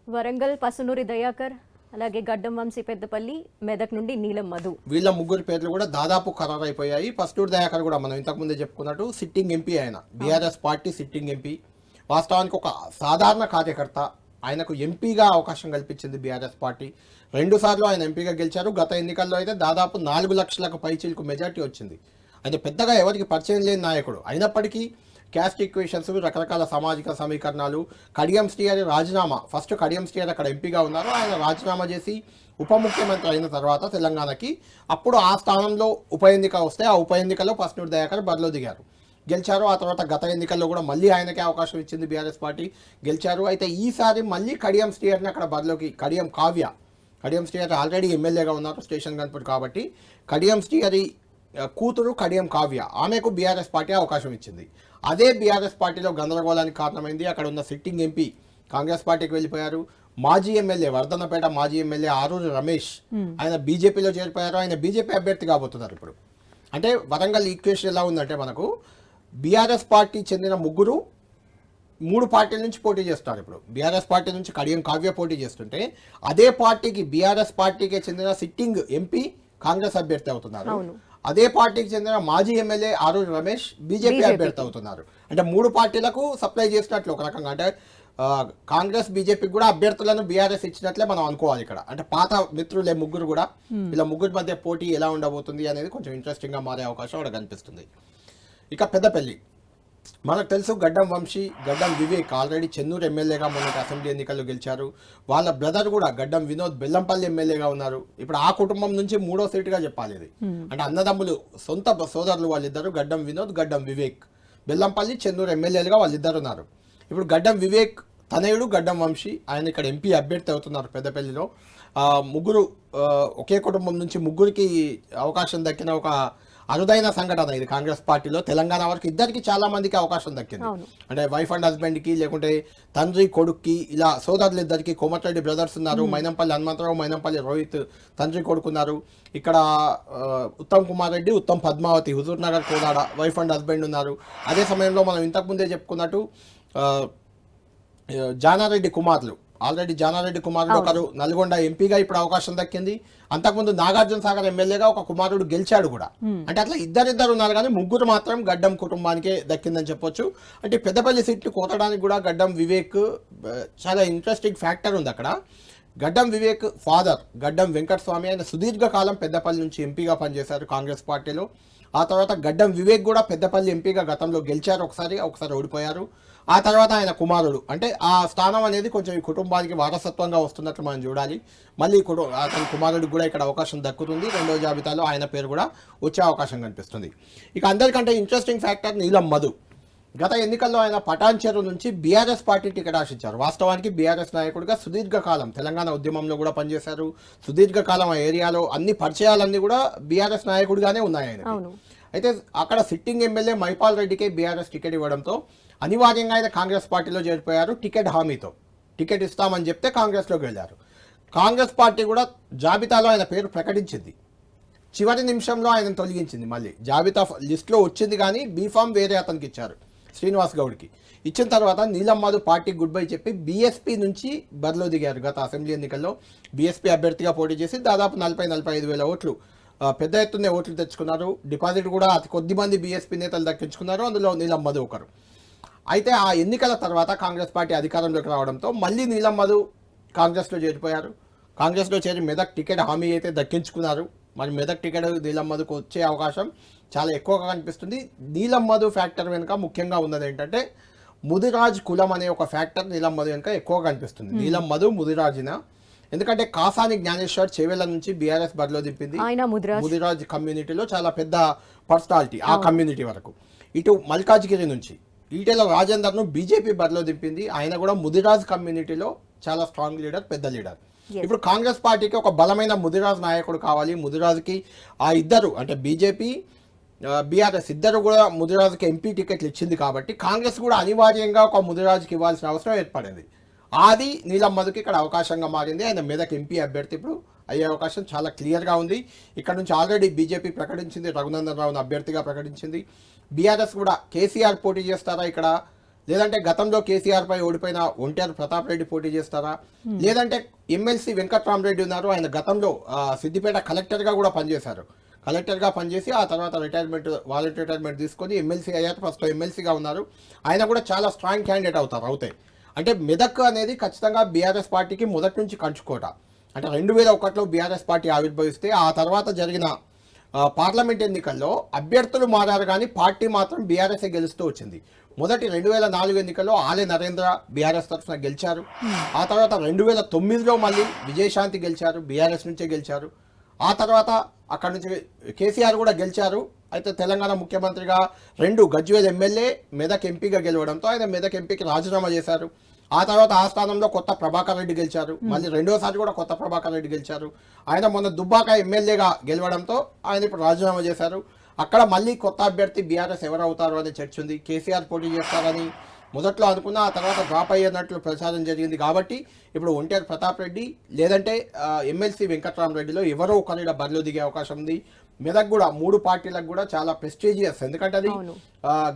[SPEAKER 1] వరంగల్ పసునూరి దయాకర్, అలాగే గడ్డం వంశీ పెద్దపల్లి, మెదక్ నుండి నీలం మధు,
[SPEAKER 2] వీళ్ళ ముగ్గురు పేర్లు కూడా దాదాపు ఖరారైపోయాయి. పసునూరి దయాకర్ కూడా మనం ఇంతకుముందే చెప్పుకున్నట్టు సిట్టింగ్ ఎంపీ, ఆయన బీఆర్ఎస్ పార్టీ సిట్టింగ్ ఎంపీ. వాస్తవానికి ఒక సాధారణ కార్యకర్త, ఆయనకు ఎంపీగా అవకాశం కల్పించింది బీఆర్ఎస్ పార్టీ. 2 సార్లు ఆయన ఎంపీగా గెలిచారు. గత ఎన్నికల్లో అయితే దాదాపు 4 లక్షలకు పైచిలకు మెజార్టీ వచ్చింది. అయితే పెద్దగా ఎవరికి పరిచయం లేని నాయకుడు అయినప్పటికీ క్యాస్ట్ ఈక్వేషన్స్, రకరకాల సామాజిక సమీకరణాలు, కడియం శ్రీహరి రాజీనామా, ఫస్ట్ కడియం శ్రీహరి అక్కడ ఎంపీగా ఉన్నారు, ఆయన రాజీనామా చేసి ఉప ముఖ్యమంత్రి అయిన తర్వాత తెలంగాణకి, అప్పుడు ఆ స్థానంలో ఉప ఎన్నిక వస్తే ఆ ఉప ఎన్నికలో పసునూరి దయాకర్ బరిలో దిగారు. గెలిచారు. ఆ తర్వాత గత ఎన్నికల్లో కూడా మళ్ళీ ఆయనకే అవకాశం ఇచ్చింది బీఆర్ఎస్ పార్టీ, గెలిచారు. అయితే ఈసారి మళ్ళీ కడియం శ్రీహరిని అక్కడ బరిలోకి, కడియం శ్రీహరి ఆల్రెడీ ఎమ్మెల్యేగా ఉన్నారు స్టేషన్ గన్పూర్ కాబట్టి, కడియం శ్రీహరి కూతురు కడియం కావ్య, ఆమెకు బీఆర్ఎస్ పార్టీ అవకాశం ఇచ్చింది. అదే బీఆర్ఎస్ పార్టీలో గందరగోళానికి కారణమైంది. అక్కడ ఉన్న సిట్టింగ్ ఎంపీ కాంగ్రెస్ పార్టీకి వెళ్ళిపోయారు. మాజీ ఎమ్మెల్యే వర్ధన్నపేట మాజీ ఎమ్మెల్యే ఆరూరి రమేష్ ఆయన బీజేపీలో చేరిపోయారు. ఆయన బీజేపీ అభ్యర్థి కాబోతున్నారు ఇప్పుడు. అంటే వరంగల్ ఈక్వేషన్ ఎలా ఉందంటే, మనకు బీఆర్ఎస్ పార్టీ చెందిన ముగ్గురు 3 పార్టీల నుంచి పోటీ చేస్తారు. ఇప్పుడు బీఆర్ఎస్ పార్టీ నుంచి కడియం కావ్య పోటీ చేస్తుంటే, అదే పార్టీకి బీఆర్ఎస్ పార్టీకి చెందిన సిట్టింగ్ ఎంపీ కాంగ్రెస్ అభ్యర్థి అవుతున్నారు. అదే పార్టీకి చెందిన మాజీ ఎమ్మెల్యే ఆరూరి రమేష్ బీజేపీ అభ్యర్థి అవుతున్నారు. అంటే 3 పార్టీలకు సప్లై చేసినట్లు ఒక రకంగా. అంటే కాంగ్రెస్ బీజేపీకి కూడా అభ్యర్థులను బీఆర్ఎస్ ఇచ్చినట్లే మనం అనుకోవాలి ఇక్కడ. అంటే పాత మిత్రులే ముగ్గురు కూడా, ఇలా ముగ్గురు మధ్య పోటీ ఎలా ఉండబోతుంది అనేది కొంచెం ఇంట్రెస్టింగ్గా మారే అవకాశం అక్కడ కనిపిస్తుంది. ఇక పెద్దపల్లి మనకు తెలుసు, గడ్డం వంశీ, గడ్డం వివేక్ ఆల్రెడీ చెన్నూరు ఎమ్మెల్యేగా మొన్నటి అసెంబ్లీ ఎన్నికల్లో గెలిచారు. వాళ్ళ బ్రదర్ కూడా గడ్డం వినోద్ బెల్లంపల్లి ఎమ్మెల్యేగా ఉన్నారు. ఇప్పుడు ఆ కుటుంబం నుంచి 3వ సీటుగా చెప్పాలి ఇది. అంటే అన్నదమ్ములు, సొంత సోదరులు వాళ్ళిద్దరు, గడ్డం వినోద్, గడ్డం వివేక్, బెల్లంపల్లి చెన్నూరు ఎమ్మెల్యేలుగా వాళ్ళిద్దరు ఉన్నారు. ఇప్పుడు గడ్డం వివేక్ తనయుడు గడ్డం వంశీ, ఆయన ఇక్కడ ఎంపీ అభ్యర్థి అవుతున్నారు పెద్దపల్లిలో. ముగ్గురు ఒకే కుటుంబం నుంచి ముగ్గురికి అవకాశం దక్కిన ఒక అరుదైన సంఘటన ఇది కాంగ్రెస్ పార్టీలో. తెలంగాణ వరకు ఇద్దరికి చాలా మందికి అవకాశం దక్కింది. అంటే వైఫ్ అండ్ హస్బెండ్కి, లేకుంటే తండ్రి కొడుక్కి, ఇలా సోదరులు ఇద్దరికి. కోమటిరెడ్డి బ్రదర్స్ ఉన్నారు, మైనంపల్లి హనుమంతరావు, మైనంపల్లి రోహిత్ తండ్రి కొడుకున్నారు. ఇక్కడ Uttam Kumar Reddy, Uttam Padmavathi, Huzurnagar Kodad wife and husband ఉన్నారు. అదే సమయంలో మనం ఇంతకుముందే చెప్పుకున్నట్టు జానారెడ్డి కుమారులు, ఆల్రెడీ జానారెడ్డి కుమారుడు ఒకరు నల్గొండ ఎంపీగా ఇప్పుడు అవకాశం దక్కింది. అంతకుముందు నాగార్జున సాగర్ ఎమ్మెల్యేగా ఒక కుమారుడు గెలిచాడు కూడా. అంటే అట్లా ఇద్దరిద్దరు ఉన్నారు, కానీ ముగ్గురు మాత్రం గడ్డం కుటుంబానికే దక్కిందని చెప్పొచ్చు. అంటే పెద్దపల్లి సీట్లు కోతడానికి కూడా గడ్డం వివేక్ చాలా ఇంట్రెస్టింగ్ ఫ్యాక్టర్ ఉంది అక్కడ. గడ్డం వివేక్ ఫాదర్ గడ్డం వెంకటస్వామి, ఆయన సుదీర్ఘకాలం పెద్దపల్లి నుంచి ఎంపీగా పనిచేశారు కాంగ్రెస్ పార్టీలో. ఆ తర్వాత గడ్డం వివేక్ కూడా పెద్దపల్లి ఎంపీగా గతంలో గెలిచారు, ఒకసారి ఓడిపోయారు. ఆ తర్వాత ఆయన కుమారుడు, అంటే ఆ స్థానం అనేది కొంచెం ఈ కుటుంబానికి వారసత్వంగా వస్తున్నట్లు మనం చూడాలి. మళ్ళీ అతని కుమారుడికి కూడా ఇక్కడ అవకాశం దక్కుతుంది. 2వ జాబితాలో ఆయన పేరు కూడా వచ్చే అవకాశం కనిపిస్తుంది. ఇక అందరికంటే ఇంట్రెస్టింగ్ ఫ్యాక్టర్ నీలం మధు. గత ఎన్నికల్లో ఆయన పటాన్ చెరువు నుంచి బీఆర్ఎస్ పార్టీ టికెట్ ఆశించారు. వాస్తవానికి బీఆర్ఎస్ నాయకుడిగా సుదీర్ఘకాలం తెలంగాణ ఉద్యమంలో కూడా పనిచేశారు. సుదీర్ఘకాలం ఆ ఏరియాలో అన్ని పరిచయాలన్నీ కూడా బీఆర్ఎస్ నాయకుడిగానే ఉన్నాయి ఆయన. అయితే అక్కడ సిట్టింగ్ ఎమ్మెల్యే మైపాల్ రెడ్డికి బీఆర్ఎస్ టికెట్ ఇవ్వడంతో అనివార్యంగా ఆయన కాంగ్రెస్ పార్టీలో చేరిపోయారు. టికెట్ హామీతో, టికెట్ ఇస్తామని చెప్తే కాంగ్రెస్లోకి వెళ్ళారు. కాంగ్రెస్ పార్టీ కూడా జాబితాలో ఆయన పేరు ప్రకటించింది, చివరి నిమిషంలో ఆయన తొలగించింది. మళ్ళీ జాబితా లిస్టులో వచ్చింది, కానీ బీఫామ్ వేరే అతనికి ఇచ్చారు, శ్రీనివాస్ గౌడ్కి. ఇచ్చిన తర్వాత నీలం మధు పార్టీకి గుడ్ బై చెప్పి బీఎస్పీ నుంచి బరిలో దిగారు. గత అసెంబ్లీ ఎన్నికల్లో బీఎస్పీ అభ్యర్థిగా పోటీ చేసి దాదాపు 40-45 వేల ఓట్లు, పెద్ద ఎత్తునే ఓట్లు తెచ్చుకున్నారు. డిపాజిట్ కూడా అతి కొద్ది మంది బీఎస్పీ నేతలు దక్కించుకున్నారు, అందులో నీలం మధు ఒకరు. అయితే ఆ ఎన్నికల తర్వాత కాంగ్రెస్ పార్టీ అధికారంలోకి రావడంతో మళ్ళీ నీలం మధు కాంగ్రెస్లో చేరిపోయారు. కాంగ్రెస్లో చేరి మెదక్ టికెట్ హామీ అయితే దక్కించుకున్నారు. మరి మెదక్ టికెట్ నీలం మధుకు వచ్చే అవకాశం చాలా ఎక్కువగా కనిపిస్తుంది. నీలం మధు ఫ్యాక్టర్ వెనుక ముఖ్యంగా ఉన్నది ఏంటంటే, ముదిరాజ్ కులం అనే ఒక ఫ్యాక్టర్ నీలం మధు వెనుక ఎక్కువగా కనిపిస్తుంది. నీలం మధు ముదిరాజిన, ఎందుకంటే కాసాని జ్ఞానేశ్వర్ చేవెళ్ల నుంచి బీఆర్ఎస్ బరిలో దింపింది. ముదిరాజ్ కమ్యూనిటీలో చాలా పెద్ద పర్సనాలిటీ ఆ కమ్యూనిటీ వరకు. ఇటు మల్కాజ్గిరి నుంచి ఈటెల రాజేందర్ను బీజేపీ బరిలో దింపింది. ఆయన కూడా ముదిరాజ్ కమ్యూనిటీలో చాలా స్ట్రాంగ్ లీడర్, పెద్ద లీడర్. ఇప్పుడు కాంగ్రెస్ పార్టీకి ఒక బలమైన ముదిరాజ్ నాయకుడు కావాలి. ముదిరాజ్కి ఆ ఇద్దరు, అంటే బీజేపీ బీఆర్ఎస్ ఇద్దరు కూడా ముదిరాజుకి ఎంపీ టికెట్లు ఇచ్చింది కాబట్టి కాంగ్రెస్ కూడా అనివార్యంగా ఒక ముదిరాజుకి ఇవ్వాల్సిన అవసరం ఏర్పడింది. అది నీలం మధుకి ఇక్కడ అవకాశంగా మారింది. ఆయన మెదక్ ఎంపీ అభ్యర్థి ఇప్పుడు అయ్యే అవకాశం చాలా క్లియర్గా ఉంది. ఇక్కడ నుంచి ఆల్రెడీ బీజేపీ ప్రకటించింది, రఘునందన్ రావును అభ్యర్థిగా ప్రకటించింది. బీఆర్ఎస్ కూడా కేసీఆర్ పోటీ చేస్తారా ఇక్కడ, లేదంటే గతంలో కేసీఆర్ పై ఓడిపోయిన ఒంటేరు ప్రతాప్ రెడ్డి పోటీ చేస్తారా, లేదంటే ఎమ్మెల్సీ వెంకట్రామరెడ్డి ఉన్నారు, ఆయన గతంలో సిద్దిపేట కలెక్టర్గా కూడా పనిచేశారు. కలెక్టర్గా పనిచేసి ఆ తర్వాత వాలంటీర్ రిటైర్మెంట్ తీసుకొని ఎమ్మెల్సీ అయ్యారు. ఫస్ట్ ఎమ్మెల్సీగా ఉన్నారు. ఆయన కూడా చాలా స్ట్రాంగ్ క్యాండిడేట్ అవుతాయి. అంటే మెదక్ అనేది ఖచ్చితంగా బీఆర్ఎస్ పార్టీకి మొదటి నుంచి కంచుకోట. అంటే 2001లో బీఆర్ఎస్ పార్టీ ఆవిర్భవిస్తే ఆ తర్వాత జరిగిన పార్లమెంట్ ఎన్నికల్లో అభ్యర్థులు మారారు, కానీ పార్టీ మాత్రం బీఆర్ఎస్ఏ గెలుస్తూ వచ్చింది. మొదటి 2004 ఎన్నికల్లో ఆలే నరేంద్ర బీఆర్ఎస్ తరఫున గెలిచారు. ఆ తర్వాత 2009లో మళ్ళీ విజయశాంతి గెలిచారు, బీఆర్ఎస్ నుంచే గెలిచారు. ఆ తర్వాత అక్కడ నుంచి కేసీఆర్ కూడా గెలిచారు, అయితే తెలంగాణ ముఖ్యమంత్రిగా 2 గజ్వేల్ ఎమ్మెల్యే మెదక్ ఎంపీగా గెలవడంతో ఆయన మెదక్ ఎంపీకి రాజీనామా చేశారు. ఆ తర్వాత ఆ స్థానంలో కొత్త ప్రభాకర్ రెడ్డి గెలిచారు. మళ్ళీ రెండోసారి కూడా కొత్త ప్రభాకర్ రెడ్డి గెలిచారు. ఆయన మొన్న దుబ్బాక ఎమ్మెల్యేగా గెలవడంతో ఆయన ఇప్పుడు రాజీనామా చేశారు. అక్కడ మళ్ళీ కొత్త అభ్యర్థి బీఆర్ఎస్ ఎవరు అవుతారు అనే చర్చ ఉంది. కేసీఆర్ పోటీ చేస్తారని మొదట్లో అనుకున్న, ఆ తర్వాత డ్రాప్ అయ్యేటట్లు ప్రచారం జరిగింది. కాబట్టి ఇప్పుడు ఒంటేరు ప్రతాప్ రెడ్డి లేదంటే ఎమ్మెల్సీ వెంకట్రామరెడ్డిలో ఎవరో ఒకరిడ బరిలో దిగే అవకాశం ఉంది. మెదక్ కూడా 3 పార్టీలకు కూడా చాలా ప్రెస్టీజియస్, ఎందుకంటే అది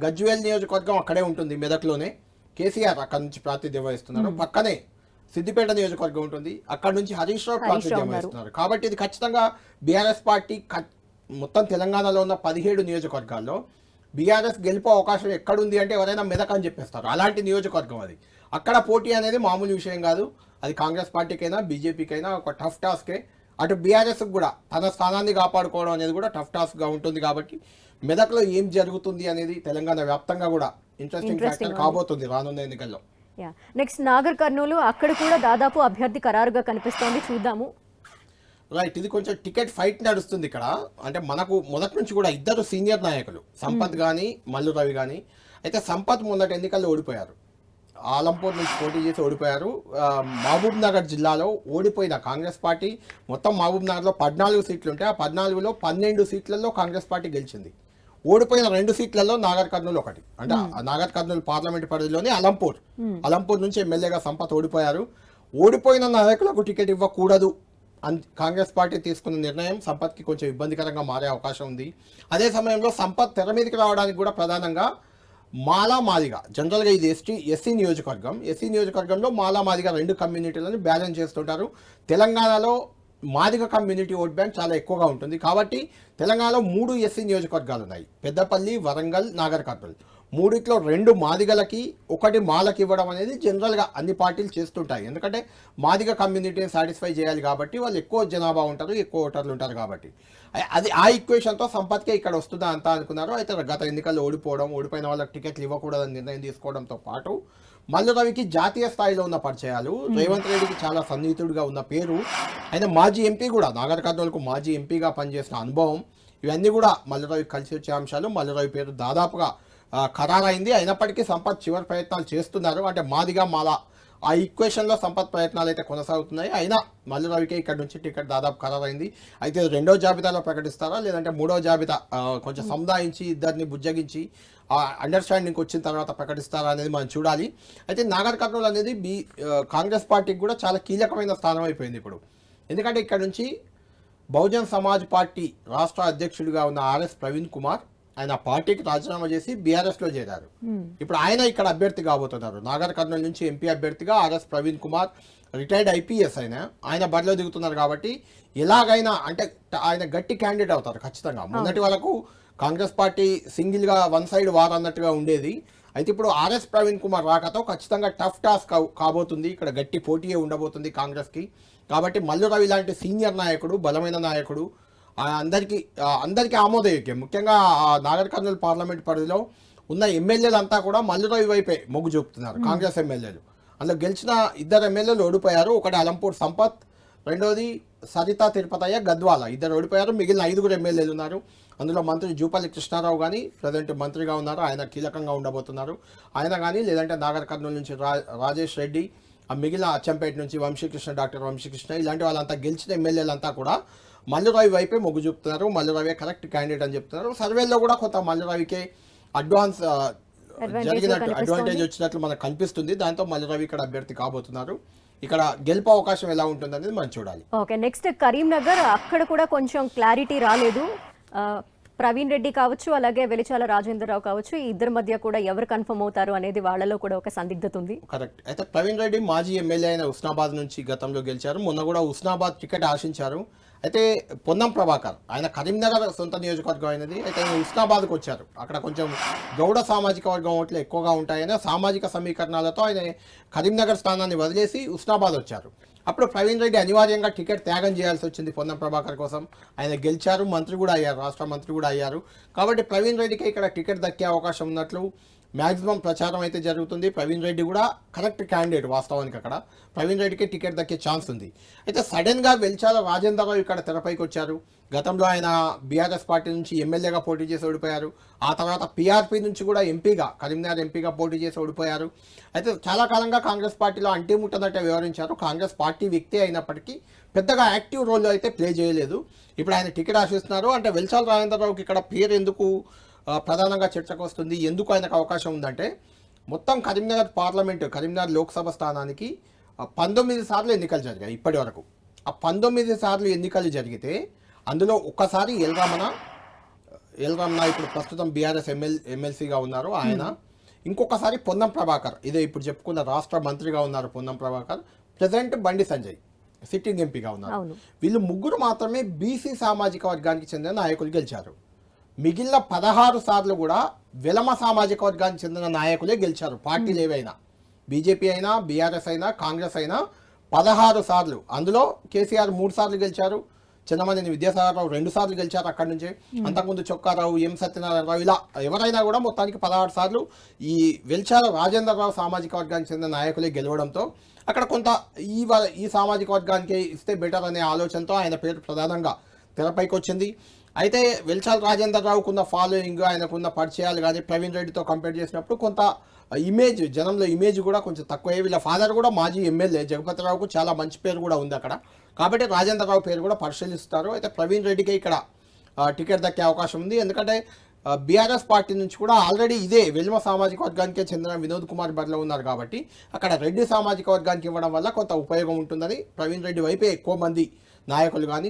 [SPEAKER 2] గజ్వేల్ నియోజకవర్గం అక్కడే ఉంటుంది మెదక్లోనే. కేసీఆర్ అక్కడ నుంచి ప్రాతినిధ్యం వహిస్తున్నారు. పక్కనే సిద్దిపేట నియోజకవర్గం ఉంటుంది, అక్కడ నుంచి హరీష్ రావు ప్రాతినిధ్యం వహిస్తున్నారు. కాబట్టి ఇది ఖచ్చితంగా బీఆర్ఎస్ పార్టీ మొత్తం తెలంగాణలో ఉన్న 17 నియోజకవర్గాల్లో బీఆర్ఎస్ గెలుపు అవకాశం ఎక్కడుంది అంటే ఎవరైనా మెదక్ అని చెప్పేస్తారు. అలాంటి నియోజకవర్గం అది. అక్కడ పోటీ అనేది మామూలు విషయం కాదు. అది కాంగ్రెస్ పార్టీకైనా బీజేపీకైనా ఒక టఫ్ టాస్కే. అటు బీఆర్ఎస్ కూడా తన స్థానాన్ని కాపాడుకోవడం అనేది కూడా టఫ్ టాస్క్గా ఉంటుంది. కాబట్టి మెదక్లో ఏం జరుగుతుంది అనేది తెలంగాణ వ్యాప్తంగా కూడా ఇంట్రెస్టింగ్ ఫ్యాక్టర్ కాబోతుంది రానున్న ఎన్నికల్లో.
[SPEAKER 1] నెక్స్ట్ నాగర్ కర్నూలు, అక్కడ కూడా దాదాపు అభ్యర్థి ఖరారుగా కనిపిస్తోంది, చూద్దాము.
[SPEAKER 2] రైట్, ఇది కొంచెం టికెట్ ఫైట్ నడుస్తుంది ఇక్కడ. అంటే మనకు మొదటి నుంచి కూడా ఇద్దరు సీనియర్ నాయకులు, సంపత్ కానీ మల్లు రవి కానీ. అయితే సంపత్ మొదటి ఎన్నికల్లో ఓడిపోయారు, ఆలంపూర్ నుంచి పోటీ చేసి ఓడిపోయారు. మహబూబ్ నగర్ జిల్లాలో ఓడిపోయిన కాంగ్రెస్ పార్టీ మొత్తం మహబూబ్ నగర్లో 14 సీట్లు ఉంటే ఆ 14లో 12 సీట్లలో కాంగ్రెస్ పార్టీ గెలిచింది. ఓడిపోయిన 2 సీట్లలో నాగర్ కర్నూలు ఒకటి. అంటే నాగర్ కర్నూలు పార్లమెంట్ పరిధిలోని అలంపూర్ నుంచి ఎమ్మెల్యేగా సంపత్ ఓడిపోయారు. ఓడిపోయిన నాయకులకు టికెట్ ఇవ్వకూడదు కాంగ్రెస్ పార్టీ తీసుకున్న నిర్ణయం సంపత్కి కొంచెం ఇబ్బందికరంగా మారే అవకాశం ఉంది. అదే సమయంలో సంపత్ తెర మీదకి రావడానికి కూడా ప్రధానంగా మాదిగా, జనరల్గా ఇది ఎస్సీ నియోజకవర్గంలో మాదిగా 2 కమ్యూనిటీలను బ్యాలెన్స్ చేస్తుంటారు. తెలంగాణలో మాదిగ కమ్యూనిటీ ఓట్ బ్యాంక్ చాలా ఎక్కువగా ఉంటుంది. కాబట్టి తెలంగాణలో 3 ఎస్సీ నియోజకవర్గాలు ఉన్నాయి, పెద్దపల్లి, వరంగల్, నాగర్ కర్నూలు. 3లో 2 మాదిగలకి 1 మాలకి ఇవ్వడం అనేది జనరల్గా అన్ని పార్టీలు చేస్తుంటాయి. ఎందుకంటే మాదిగ కమ్యూనిటీని సాటిస్ఫై చేయాలి కాబట్టి వాళ్ళు ఎక్కువ జనాభా ఉంటారు, ఎక్కువ ఓటర్లు ఉంటారు. కాబట్టి అది ఆ ఈక్వేషన్తో సంపత్కే ఇక్కడ వస్తుందా అంతా అనుకున్నారు. అయితే గత ఎన్నికల్లో ఓడిపోయిన వాళ్ళకి టికెట్లు ఇవ్వకూడదని నిర్ణయం తీసుకోవడంతో పాటు మల్లు రవికి జాతీయ స్థాయిలో ఉన్న పరిచయాలు, రేవంత్ రెడ్డికి చాలా సన్నిహితుడిగా ఉన్న పేరు, ఆయన మాజీ ఎంపీ కూడా, నాగర్ కర్నూలుకు మాజీ ఎంపీగా పనిచేసిన అనుభవం, ఇవన్నీ కూడా మల్లు రవికి కలిసి వచ్చే అంశాలు. మల్లు రవి పేరు దాదాపుగా ఖరారైంది. అయినప్పటికీ సంపత్ చివరి ప్రయత్నాలు చేస్తున్నారు. అంటే మాదిగా మాల ఆ ఈక్వేషన్లో సంపత్ ప్రయత్నాలు అయితే కొనసాగుతున్నాయి. అయినా మల్లు రవికే ఇక్కడ నుంచి టికెట్ దాదాపు ఖరారైంది. అయితే 2వ జాబితాలో ప్రకటిస్తారా లేదంటే 3వ జాబితా కొంచెం సముదాయించి ఇద్దరిని బుజ్జగించి అండర్స్టాండింగ్కి వచ్చిన తర్వాత ప్రకటిస్తారా అనేది మనం చూడాలి. అయితే నాగర్ కర్నూలు అనేది కాంగ్రెస్ పార్టీకి కూడా చాలా కీలకమైన స్థానం అయిపోయింది ఇప్పుడు. ఎందుకంటే ఇక్కడ నుంచి బహుజన్ సమాజ్ పార్టీ రాష్ట్ర అధ్యక్షుడిగా ఉన్న ఆర్ఎస్ ప్రవీణ్ కుమార్ ఆయన పార్టీకి రాజీనామా చేసి బీఆర్ఎస్లో చేరారు. ఇప్పుడు ఆయన ఇక్కడ అభ్యర్థి కాబోతున్నారు. నాగర్ కర్నూలు నుంచి ఎంపీ అభ్యర్థిగా RS Praveen Kumar, retired IPS ఆయన బరిలో దిగుతున్నారు. కాబట్టి ఎలాగైనా అంటే ఆయన గట్టి క్యాండిడేట్ అవుతారు ఖచ్చితంగా. మొన్నటి వరకు కాంగ్రెస్ పార్టీ సింగిల్గా వన్ సైడ్ వార్ అన్నట్టుగా ఉండేది. అయితే ఇప్పుడు ఆర్ఎస్ ప్రవీణ్ కుమార్ రాకతో ఖచ్చితంగా టఫ్ టాస్క్ కాబోతుంది. ఇక్కడ గట్టి పోటీయే ఉండబోతుంది కాంగ్రెస్కి. కాబట్టి మల్లు రవి లాంటి సీనియర్ నాయకుడు, బలమైన నాయకుడు, అందరికీ ఆమోదయోగ్యం. ముఖ్యంగా నాగర్ కర్నూలు పార్లమెంట్ పరిధిలో ఉన్న ఎమ్మెల్యేలంతా కూడా మల్లు రవి వైపే మొగ్గు చూపుతున్నారు. కాంగ్రెస్ ఎమ్మెల్యేలు అందులో గెలిచిన 2 ఎమ్మెల్యేలు ఓడిపోయారు. ఒకటి అలంపూర్ సంపత్, రెండోది సరితా తిరుపతయ్య గద్వాల, 2 ఓడిపోయారు. మిగిలిన 5 ఎమ్మెల్యేలు ఉన్నారు. అందులో మంత్రి జూపల్లి కృష్ణారావు కానీ ప్రజెంట్ మంత్రిగా ఉన్నారు, ఆయన కీలకంగా ఉండబోతున్నారు. ఆయన కానీ లేదంటే నాగర్ కర్నూలు నుంచి రాజేష్ రెడ్డి, మిగిలిన అచ్చంపేట నుంచి డాక్టర్ వంశీకృష్ణ, ఇలాంటి వాళ్ళంతా గెలిచిన ఎమ్మెల్యేలంతా కూడా మల్లు రవి వైపే మొగ్గు చూపుతున్నారు. మల్లు రవి కరెక్ట్ క్యాండిడేట్ అని చెప్తున్నారు. సర్వేల్లో కూడా కొంత మల్లు రవికే అడ్వాంటేజ్ వచ్చినట్లు మనకు కనిపిస్తుంది. దాంతో మల్లు రవి ఇక్కడ అభ్యర్థి కాబోతున్నారు. ఇక్కడ గెలుపు అవకాశం ఎలా ఉంటుంది అనేది మనం చూడాలి.
[SPEAKER 1] ఓకే, నెక్స్ట్ కరీంనగర్, అక్కడ కూడా కొంచెం క్లారిటీ రాలేదు. ప్రవీణ్ రెడ్డి కావచ్చు, అలాగే వెలిచాల రాజేంద్రరావు కావచ్చు, ఈ ఇద్దరి మధ్య కూడా ఎవరు కన్ఫర్మ్ అవుతారు అనేది వాళ్ళలో కూడా ఒక సందిగ్ధత ఉంది.
[SPEAKER 2] కరెక్ట్. అయితే ప్రవీణ్ రెడ్డి మాజీ ఎమ్మెల్యే అయిన ఉస్నాబాద్ నుంచి గతంలో గెలిచారు. మొన్న కూడా ఉస్నాబాద్ టికెట్ ఆశించారు. అయితే పొన్నం ప్రభాకర్, ఆయన కరీంనగర్ సొంత నియోజకవర్గం అయినది. అయితే ఆయన ఉస్నాబాద్కు వచ్చారు. అక్కడ కొంచెం గౌడ సామాజిక వర్గం ఓట్లు ఎక్కువగా ఉంటాయని సామాజిక సమీకరణాలతో ఆయన కరీంనగర్ స్థానాన్ని వదిలేసి ఉస్నాబాద్ వచ్చారు. అప్పుడు ప్రవీణ్ రెడ్డి అనివార్యంగా టికెట్ త్యాగం చేయాల్సి వచ్చింది పొన్నం ప్రభాకర్ కోసం. ఆయన గెలిచారు, మంత్రి కూడా అయ్యారు, రాష్ట్ర మంత్రి కూడా అయ్యారు. కాబట్టి ప్రవీణ్ రెడ్డికి ఇక్కడ టికెట్ దక్కే అవకాశం ఉన్నట్లు మ్యాక్సిమం ప్రచారం అయితే జరుగుతుంది. ప్రవీణ్ రెడ్డి కూడా కరెక్ట్ క్యాండిడేట్ వాస్తవానికి. అక్కడ ప్రవీణ్ రెడ్డికి టికెట్ దక్కే ఛాన్స్ ఉంది. అయితే సడన్గా వెల్చాల రాజేంద్రరావు ఇక్కడ తెరపైకి వచ్చారు. గతంలో ఆయన బీఆర్ఎస్ పార్టీ నుంచి ఎమ్మెల్యేగా పోటీ చేసి ఓడిపోయారు. ఆ తర్వాత పీఆర్పీ నుంచి కూడా ఎంపీగా, కరీంనగర్ ఎంపీగా పోటీ చేసి ఓడిపోయారు. అయితే చాలా కాలంగా కాంగ్రెస్ పార్టీలో అంటిముట్టనట్టే వ్యవహరించారు. కాంగ్రెస్ పార్టీ వ్యక్తి అయినప్పటికీ పెద్దగా యాక్టివ్ రోల్లో అయితే ప్లే చేయలేదు. ఇప్పుడు ఆయన టికెట్ ఆశిస్తున్నారు. అంటే వెల్చాల రాజేంద్రరావుకి ఇక్కడ పేరు ఎందుకు ప్రధానంగా చర్చకు వస్తుంది, ఎందుకు ఆయనకు అవకాశం ఉందంటే, మొత్తం కరీంనగర్ పార్లమెంటు, కరీంనగర్ లోక్సభ స్థానానికి 19 సార్లు ఎన్నికలు జరిగాయి ఇప్పటి వరకు. ఆ 19 సార్లు ఎన్నికలు జరిగితే అందులో ఒక్కసారి ఎల్ రమణ ఇప్పుడు ప్రస్తుతం బీఆర్ఎస్ ఎమ్మెల్సీగా ఉన్నారు ఆయన, ఇంకొకసారి పొన్నం ప్రభాకర్, ఇదే ఇప్పుడు చెప్పుకున్న రాష్ట్ర మంత్రిగా ఉన్నారు పొన్నం ప్రభాకర్, ప్రజెంట్ బండి సంజయ్ సిట్టింగ్ ఎంపీగా ఉన్నారు. వీళ్ళు ముగ్గురు మాత్రమే బీసీ సామాజిక వర్గానికి చెందిన నాయకులు గెలిచారు. మిగిలిన 16 సార్లు కూడా వెలమ సామాజిక వర్గానికి చెందిన నాయకులే గెలిచారు. పార్టీలు ఏవైనా, బీజేపీ అయినా, బీఆర్ఎస్ అయినా, కాంగ్రెస్ అయినా 16 సార్లు. అందులో కేసీఆర్ 3 సార్లు గెలిచారు, చిన్నమనేని విద్యాసాగరరావు 2 సార్లు గెలిచారు అక్కడి నుంచి, అంతకుముందు చొక్కారావు, ఎం సత్యనారాయణరావు, ఇలా ఎవరైనా కూడా మొత్తానికి 16 సార్లు ఈ వెల్చాల రాజేంద్రరావు సామాజిక వర్గానికి చెందిన నాయకులే గెలవడంతో అక్కడ కొంత ఈ సామాజిక వర్గానికి ఇస్తే బెటర్ అనే ఆలోచనతో ఆయన పేరు ప్రధానంగా తెరపైకి వచ్చింది. అయితే వెల్చాల రాజేంద్రరావుకు ఉన్న ఫాలోయింగ్, ఆయనకున్న పరిచయాలు కానీ ప్రవీణ్ రెడ్డితో కంపేర్ చేసినప్పుడు కొంత ఇమేజ్, జనంలో ఇమేజ్ కూడా కొంచెం తక్కువే. వీళ్ళ ఫాదర్ కూడా మాజీ ఎమ్మెల్యే జగపతిరావుకు చాలా మంచి పేరు కూడా ఉంది అక్కడ. కాబట్టి రాజేంద్రరావు పేరు కూడా పరిశీలిస్తారు. అయితే ప్రవీణ్ రెడ్డికి ఇక్కడ టికెట్ దక్కే అవకాశం ఉంది. ఎందుకంటే బీఆర్ఎస్ పార్టీ నుంచి కూడా ఆల్రెడీ ఇదే వెల్మ సామాజిక వర్గానికే చెందిన వినోద్ కుమార్ బరిలో ఉన్నారు. కాబట్టి అక్కడ రెడ్డి సామాజిక వర్గానికి ఇవ్వడం వల్ల కొంత ఉపయోగం ఉంటుందని ప్రవీణ్ రెడ్డి వైపే ఎక్కువ మంది నాయకులు కానీ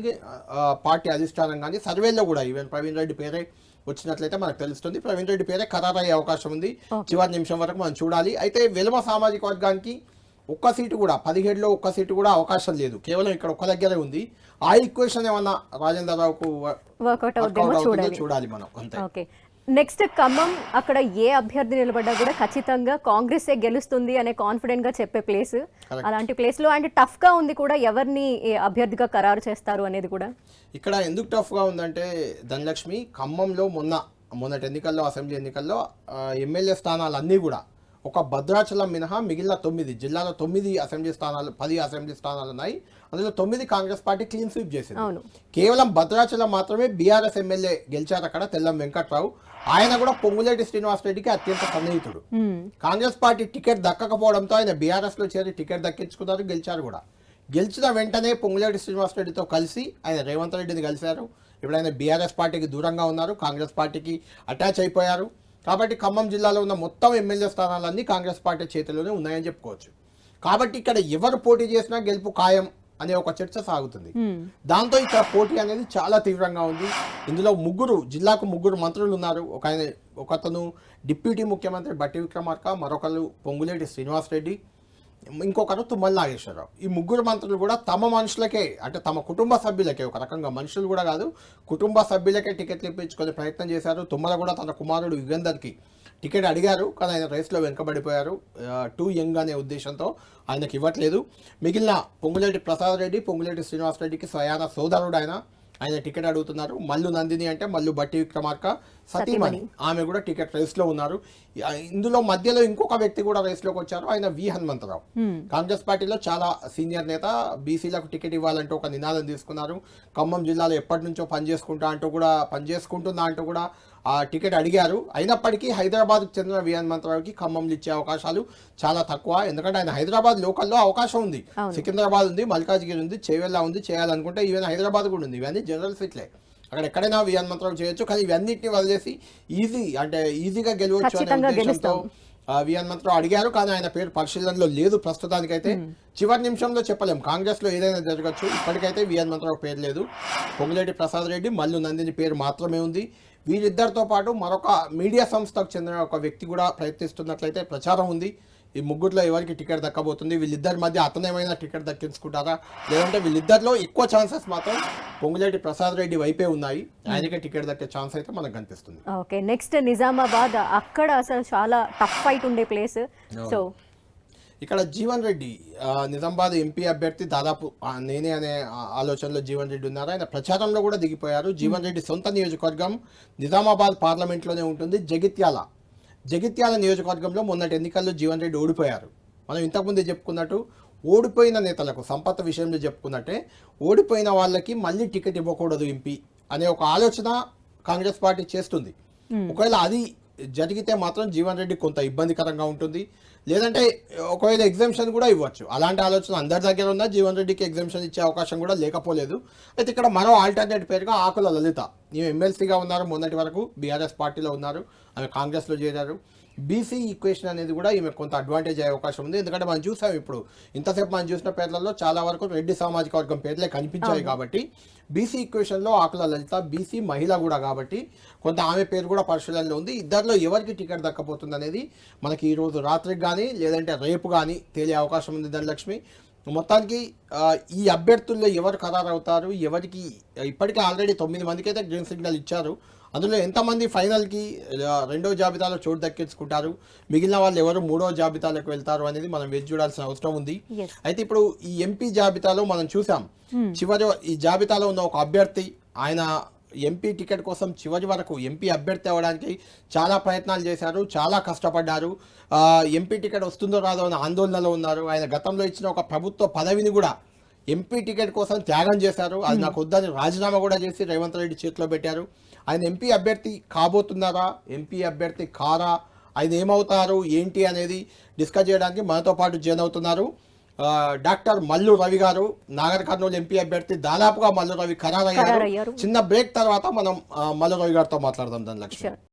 [SPEAKER 2] పార్టీ అధిష్టానం కానీ సర్వేల్లో కూడా ఈవెన్ ప్రవీణ్ రెడ్డి పేరే వచ్చినట్లయితే మనకు తెలుస్తుంది. ప్రవీణ్ రెడ్డి పేరే ఖరారయ్యే అవకాశం ఉంది. చివరి నిమిషం వరకు మనం చూడాలి. అయితే వెలుమ సామాజిక వర్గానికి ఒక్క సీటు కూడా 17లో ఒక్క సీటు కూడా అవకాశం లేదు. కేవలం ఇక్కడ ఒక్క దగ్గరే ఉంది. ఆ ఈక్వేషన్ ఏమన్నా రాజేంద్రరావుకు
[SPEAKER 1] వర్కౌట్ అవుతుందో
[SPEAKER 2] చూడాలి మనం అంతే.
[SPEAKER 1] ఓకే, నెక్స్ట్ ఖమ్మం, అక్కడ ఏ అభ్యర్థి నిలబడ్డా కూడా ఖచ్చితంగా కాంగ్రెసే గెలుస్తుంది అనే కాన్ఫిడెంట్ గా చెప్పే ప్లేస్. అలాంటి ప్లేస్ లో అండ్ టఫ్ గా ఉంది కూడా, ఎవరిని అభ్యర్థిగా ఖరారు చేస్తారు అనేది కూడా.
[SPEAKER 2] ఇక్కడ ఎందుకు టఫ్ గా ఉందంటే ధనలక్ష్మి, ఖమ్మంలో మొన్నటి ఎన్నికల్లో, అసెంబ్లీ ఎన్నికల్లో ఎమ్మెల్యే స్థానాలు అన్నీ కూడా ఒక భద్రాచలం మినహా మిగిలిన 9 జిల్లాలో 9 అసెంబ్లీ స్థానాలు, 10 అసెంబ్లీ స్థానాలు ఉన్నాయి. అందులో 9 కాంగ్రెస్ పార్టీ క్లీన్ స్వీప్ చేసింది. కేవలం భద్రాచలం మాత్రమే బీఆర్ఎస్ ఎమ్మెల్యే గెలిచారు అక్కడ, తెల్లం వెంకట్రావు. ఆయన కూడా పొంగులేటి శ్రీనివాసరెడ్డికి అత్యంత సన్నిహితుడు. కాంగ్రెస్ పార్టీ టికెట్ దక్కకపోవడంతో ఆయన బీఆర్ఎస్ లో చేరి టికెట్ దక్కించుకున్నారు, గెలిచారు కూడా. గెలిచిన వెంటనే పొంగులేటి శ్రీనివాసరెడ్డితో కలిసి ఆయన రేవంత్ రెడ్డిని కలిశారు. ఇప్పుడు ఆయన బీఆర్ఎస్ పార్టీకి దూరంగా ఉన్నారు, కాంగ్రెస్ పార్టీకి అటాచ్ అయిపోయారు. కాబట్టి ఖమ్మం జిల్లాలో ఉన్న మొత్తం ఎమ్మెల్యే స్థానాలన్నీ కాంగ్రెస్ పార్టీ చేతిలోనే ఉన్నాయని చెప్పుకోవచ్చు. కాబట్టి ఇక్కడ ఎవరు పోటీ చేసినా గెలుపు ఖాయం అనే ఒక చర్చ సాగుతుంది. దాంతో ఇక్కడ పోటీ అనేది చాలా తీవ్రంగా ఉంది. ఇందులో జిల్లాకు ముగ్గురు మంత్రులు ఉన్నారు. ఒకతను డిప్యూటీ ముఖ్యమంత్రి బట్టి విక్రమార్క, మరొకరు పొంగులేటి శ్రీనివాసరెడ్డి, ఇంకొకరు తుమ్మల నాగేశ్వరరావు. ఈ ముగ్గురు మంత్రులు కూడా తమ మనుషులకే, అంటే తమ కుటుంబ సభ్యులకే, ఒక రకంగా మనుషులు కూడా కాదు, కుటుంబ సభ్యులకే టికెట్లు ఇప్పించుకునే ప్రయత్నం చేశారు. తుమ్మల కూడా తన కుమారుడు యుగంధర్కి టికెట్ అడిగారు, కానీ ఆయన రేస్లో వెనుకబడిపోయారు. టూ యంగ్ అనే ఉద్దేశంతో ఆయనకి ఇవ్వట్లేదు. మిగిలిన పొంగులేటి ప్రసాద్ రెడ్డి, పొంగులేటి శ్రీనివాసరెడ్డికి స్వయాన సోదరుడు ఆయన టికెట్ అడుగుతున్నారు. మల్లు నందిని అంటే మల్లు బట్టి విక్రమార్క సతీమణి, ఆమె కూడా టికెట్ రేస్లో ఉన్నారు. ఇందులో మధ్యలో ఇంకొక వ్యక్తి కూడా రేస్లోకి వచ్చారు, ఆయన వి హనుమంతరావు. కాంగ్రెస్ పార్టీలో చాలా సీనియర్ నేత, బీసీలకు టికెట్ ఇవ్వాలంటూ ఒక నినాదం తీసుకున్నారు. ఖమ్మం జిల్లాలో ఎప్పటి నుంచో పనిచేసుకుంటున్నా అంటూ కూడా ఆ టికెట్ అడిగారు. అయినప్పటికీ హైదరాబాద్కు చెందిన వి హనుమంతరావుకి ఖమ్మంలో ఇచ్చే అవకాశాలు చాలా తక్కువ. ఎందుకంటే ఆయన హైదరాబాద్ లోకల్లో అవకాశం ఉంది, సికింద్రాబాద్ ఉంది, మల్కాజ్గిరి ఉంది, చేవెళ్ళ ఉంది, చేయాలనుకుంటే ఈవెన్ హైదరాబాద్ కూడా ఉంది. ఇవన్నీ జనరల్ సీట్లే, అక్కడ ఎక్కడైనా వి హనుమంతరావు చేయొచ్చు. కానీ ఇవన్నిటిని వదిలేసి ఈజీగా గెలవచ్చు అనే ఉద్దేశంతో వి హనుమంతరావు అడిగారు. కానీ ఆయన పేరు పరిశీలనలో లేదు ప్రస్తుతానికైతే. చివరి నిమిషంలో చెప్పలేం, కాంగ్రెస్లో ఏదైనా జరగచ్చు. ఇప్పటికైతే వి హనుమంతరావు పేరు లేదు. పొంగులేటి ప్రసాద్ రెడ్డి, మల్లు నందిని పేరు మాత్రమే ఉంది. వీరిద్దరితో పాటు మరొక మీడియా సంస్థకు చెందిన ఒక వ్యక్తి కూడా ప్రయత్నిస్తున్నట్లయితే ప్రచారం ఉంది. ఈ ముగ్గురులో ఎవరికి టికెట్ దక్కబోతుంది, వీళ్ళిద్దరి మధ్య అతనేమైనా టికెట్ దక్కించుకుంటారా, లేదంటే వీళ్ళిద్దరిలో ఎక్కువ ఛాన్సెస్ మాత్రం పొంగులేటి ప్రసాద్ రెడ్డి వైపే ఉన్నాయి. ఆయనకే టికెట్ దక్కే ఛాన్స్ అయితే మనకు కనిపిస్తుంది.
[SPEAKER 1] ఓకే, నెక్స్ట్ నిజామాబాద్, అక్కడ అసలు చాలా టఫ్ ఫైట్ ఉండే ప్లేస్. సో
[SPEAKER 2] ఇక్కడ జీవన్ రెడ్డి నిజామాబాద్ ఎంపీ అభ్యర్థి, దాదాపు నేనే అనే ఆలోచనలో జీవన్ రెడ్డి ఉన్నారు. ఆయన ప్రచారంలో కూడా దిగిపోయారు. జీవన్ రెడ్డి సొంత నియోజకవర్గం నిజామాబాద్ పార్లమెంట్లోనే ఉంటుంది. జగిత్యాల నియోజకవర్గంలో మొన్నటి ఎన్నికల్లో జీవన్ రెడ్డి ఓడిపోయారు. మనం ఇంతకుముందే చెప్పుకున్నట్టు ఓడిపోయిన నేతలకు సంపత్ విషయంలో చెప్పుకున్నట్టే ఓడిపోయిన వాళ్ళకి మళ్ళీ టికెట్ ఇవ్వకూడదు ఎంపీ అనే ఒక ఆలోచన కాంగ్రెస్ పార్టీ చేస్తుంది. ఒకవేళ అది జరిగితే మాత్రం జీవన్ రెడ్డి కొంత ఇబ్బందికరంగా ఉంటుంది. లేదంటే ఒకవేళ ఎగ్జామ్షన్ కూడా ఇవ్వచ్చు. అలాంటి ఆలోచన అందరి దగ్గర ఉన్న జీవన్ రెడ్డికి ఎగ్జామ్షన్ ఇచ్చే అవకాశం కూడా లేకపోలేదు. అయితే ఇక్కడ మరో ఆల్టర్నేట్ పేరుగా ఆకుల లలిత, ఈమె ఎమ్మెల్సీగా ఉన్నారు, మొన్నటి వరకు బీఆర్ఎస్ పార్టీలో ఉన్నారు, ఆమె కాంగ్రెస్లో చేరారు. బీసీ ఈక్వేషన్ అనేది కూడా ఈమె కొంత అడ్వాంటేజ్ అయ్యే అవకాశం ఉంది. ఎందుకంటే మనం చూసాం ఇప్పుడు ఇంతసేపు మనం చూసిన పేర్లలో చాలా వరకు రెడ్డి సామాజిక వర్గం పేర్లే కనిపించాయి. కాబట్టి బీసీ ఈక్వేషన్లో ఆకుల లలిత బీసీ మహిళ కూడా కాబట్టి కొంత ఆమె పేరు కూడా పరిశీలనలో ఉంది. ఇద్దరిలో ఎవరికి టికెట్ దక్కపోతుంది అనేది మనకి ఈరోజు రాత్రికి కానీ లేదంటే రేపు కానీ తేలే అవకాశం ఉంది ధనలక్ష్మి. మొత్తానికి ఈ అభ్యర్థుల్లో ఎవరు ఖరారు అవుతారు, ఎవరికి ఇప్పటికే ఆల్రెడీ 9 మందికి అయితే గ్రీన్ సిగ్నల్ ఇచ్చారు. అందులో ఎంతమంది ఫైనల్కి రెండో జాబితాలో చోటు దక్కించుకుంటారు, మిగిలిన వాళ్ళు ఎవరు మూడో జాబితాలకు వెళ్తారు అనేది మనం వేచి చూడాల్సిన అవసరం ఉంది. అయితే ఇప్పుడు ఈ ఎంపీ జాబితాలో మనం చూసాం, చివరి ఈ జాబితాలో ఉన్న ఒక అభ్యర్థి ఆయన ఎంపీ టికెట్ కోసం చివరి వరకు ఎంపీ అభ్యర్థి అవ్వడానికి చాలా ప్రయత్నాలు చేశారు, చాలా కష్టపడ్డారు. ఎంపీ టికెట్ వస్తుందో రాదో అని ఆందోళనలో ఉన్నారు. ఆయన గతంలో ఇచ్చిన ఒక ప్రభుత్వ పదవిని కూడా ఎంపీ టికెట్ కోసం త్యాగం చేశారు. అది నాకు వద్దని రాజీనామా కూడా చేసి రేవంత్ రెడ్డి చేతిలో పెట్టారు. ఆయన ఎంపీ అభ్యర్థి కాబోతున్నారా, ఎంపీ అభ్యర్థి కారా, ఆయన ఏమవుతారు ఏంటి అనేది డిస్కస్ చేయడానికి మనతో పాటు జాయిన్ అవుతున్నారు డాక్టర్ మల్లు రవి గారు, నాగర్ కర్నూలు ఎంపీ అభ్యర్థి. దాదాపుగా మల్లు రవి ఖరారయ్యారు. చిన్న బ్రేక్ తర్వాత మనం మల్లు రవి గారితో మాట్లాడదాం ధనలక్ష్మి.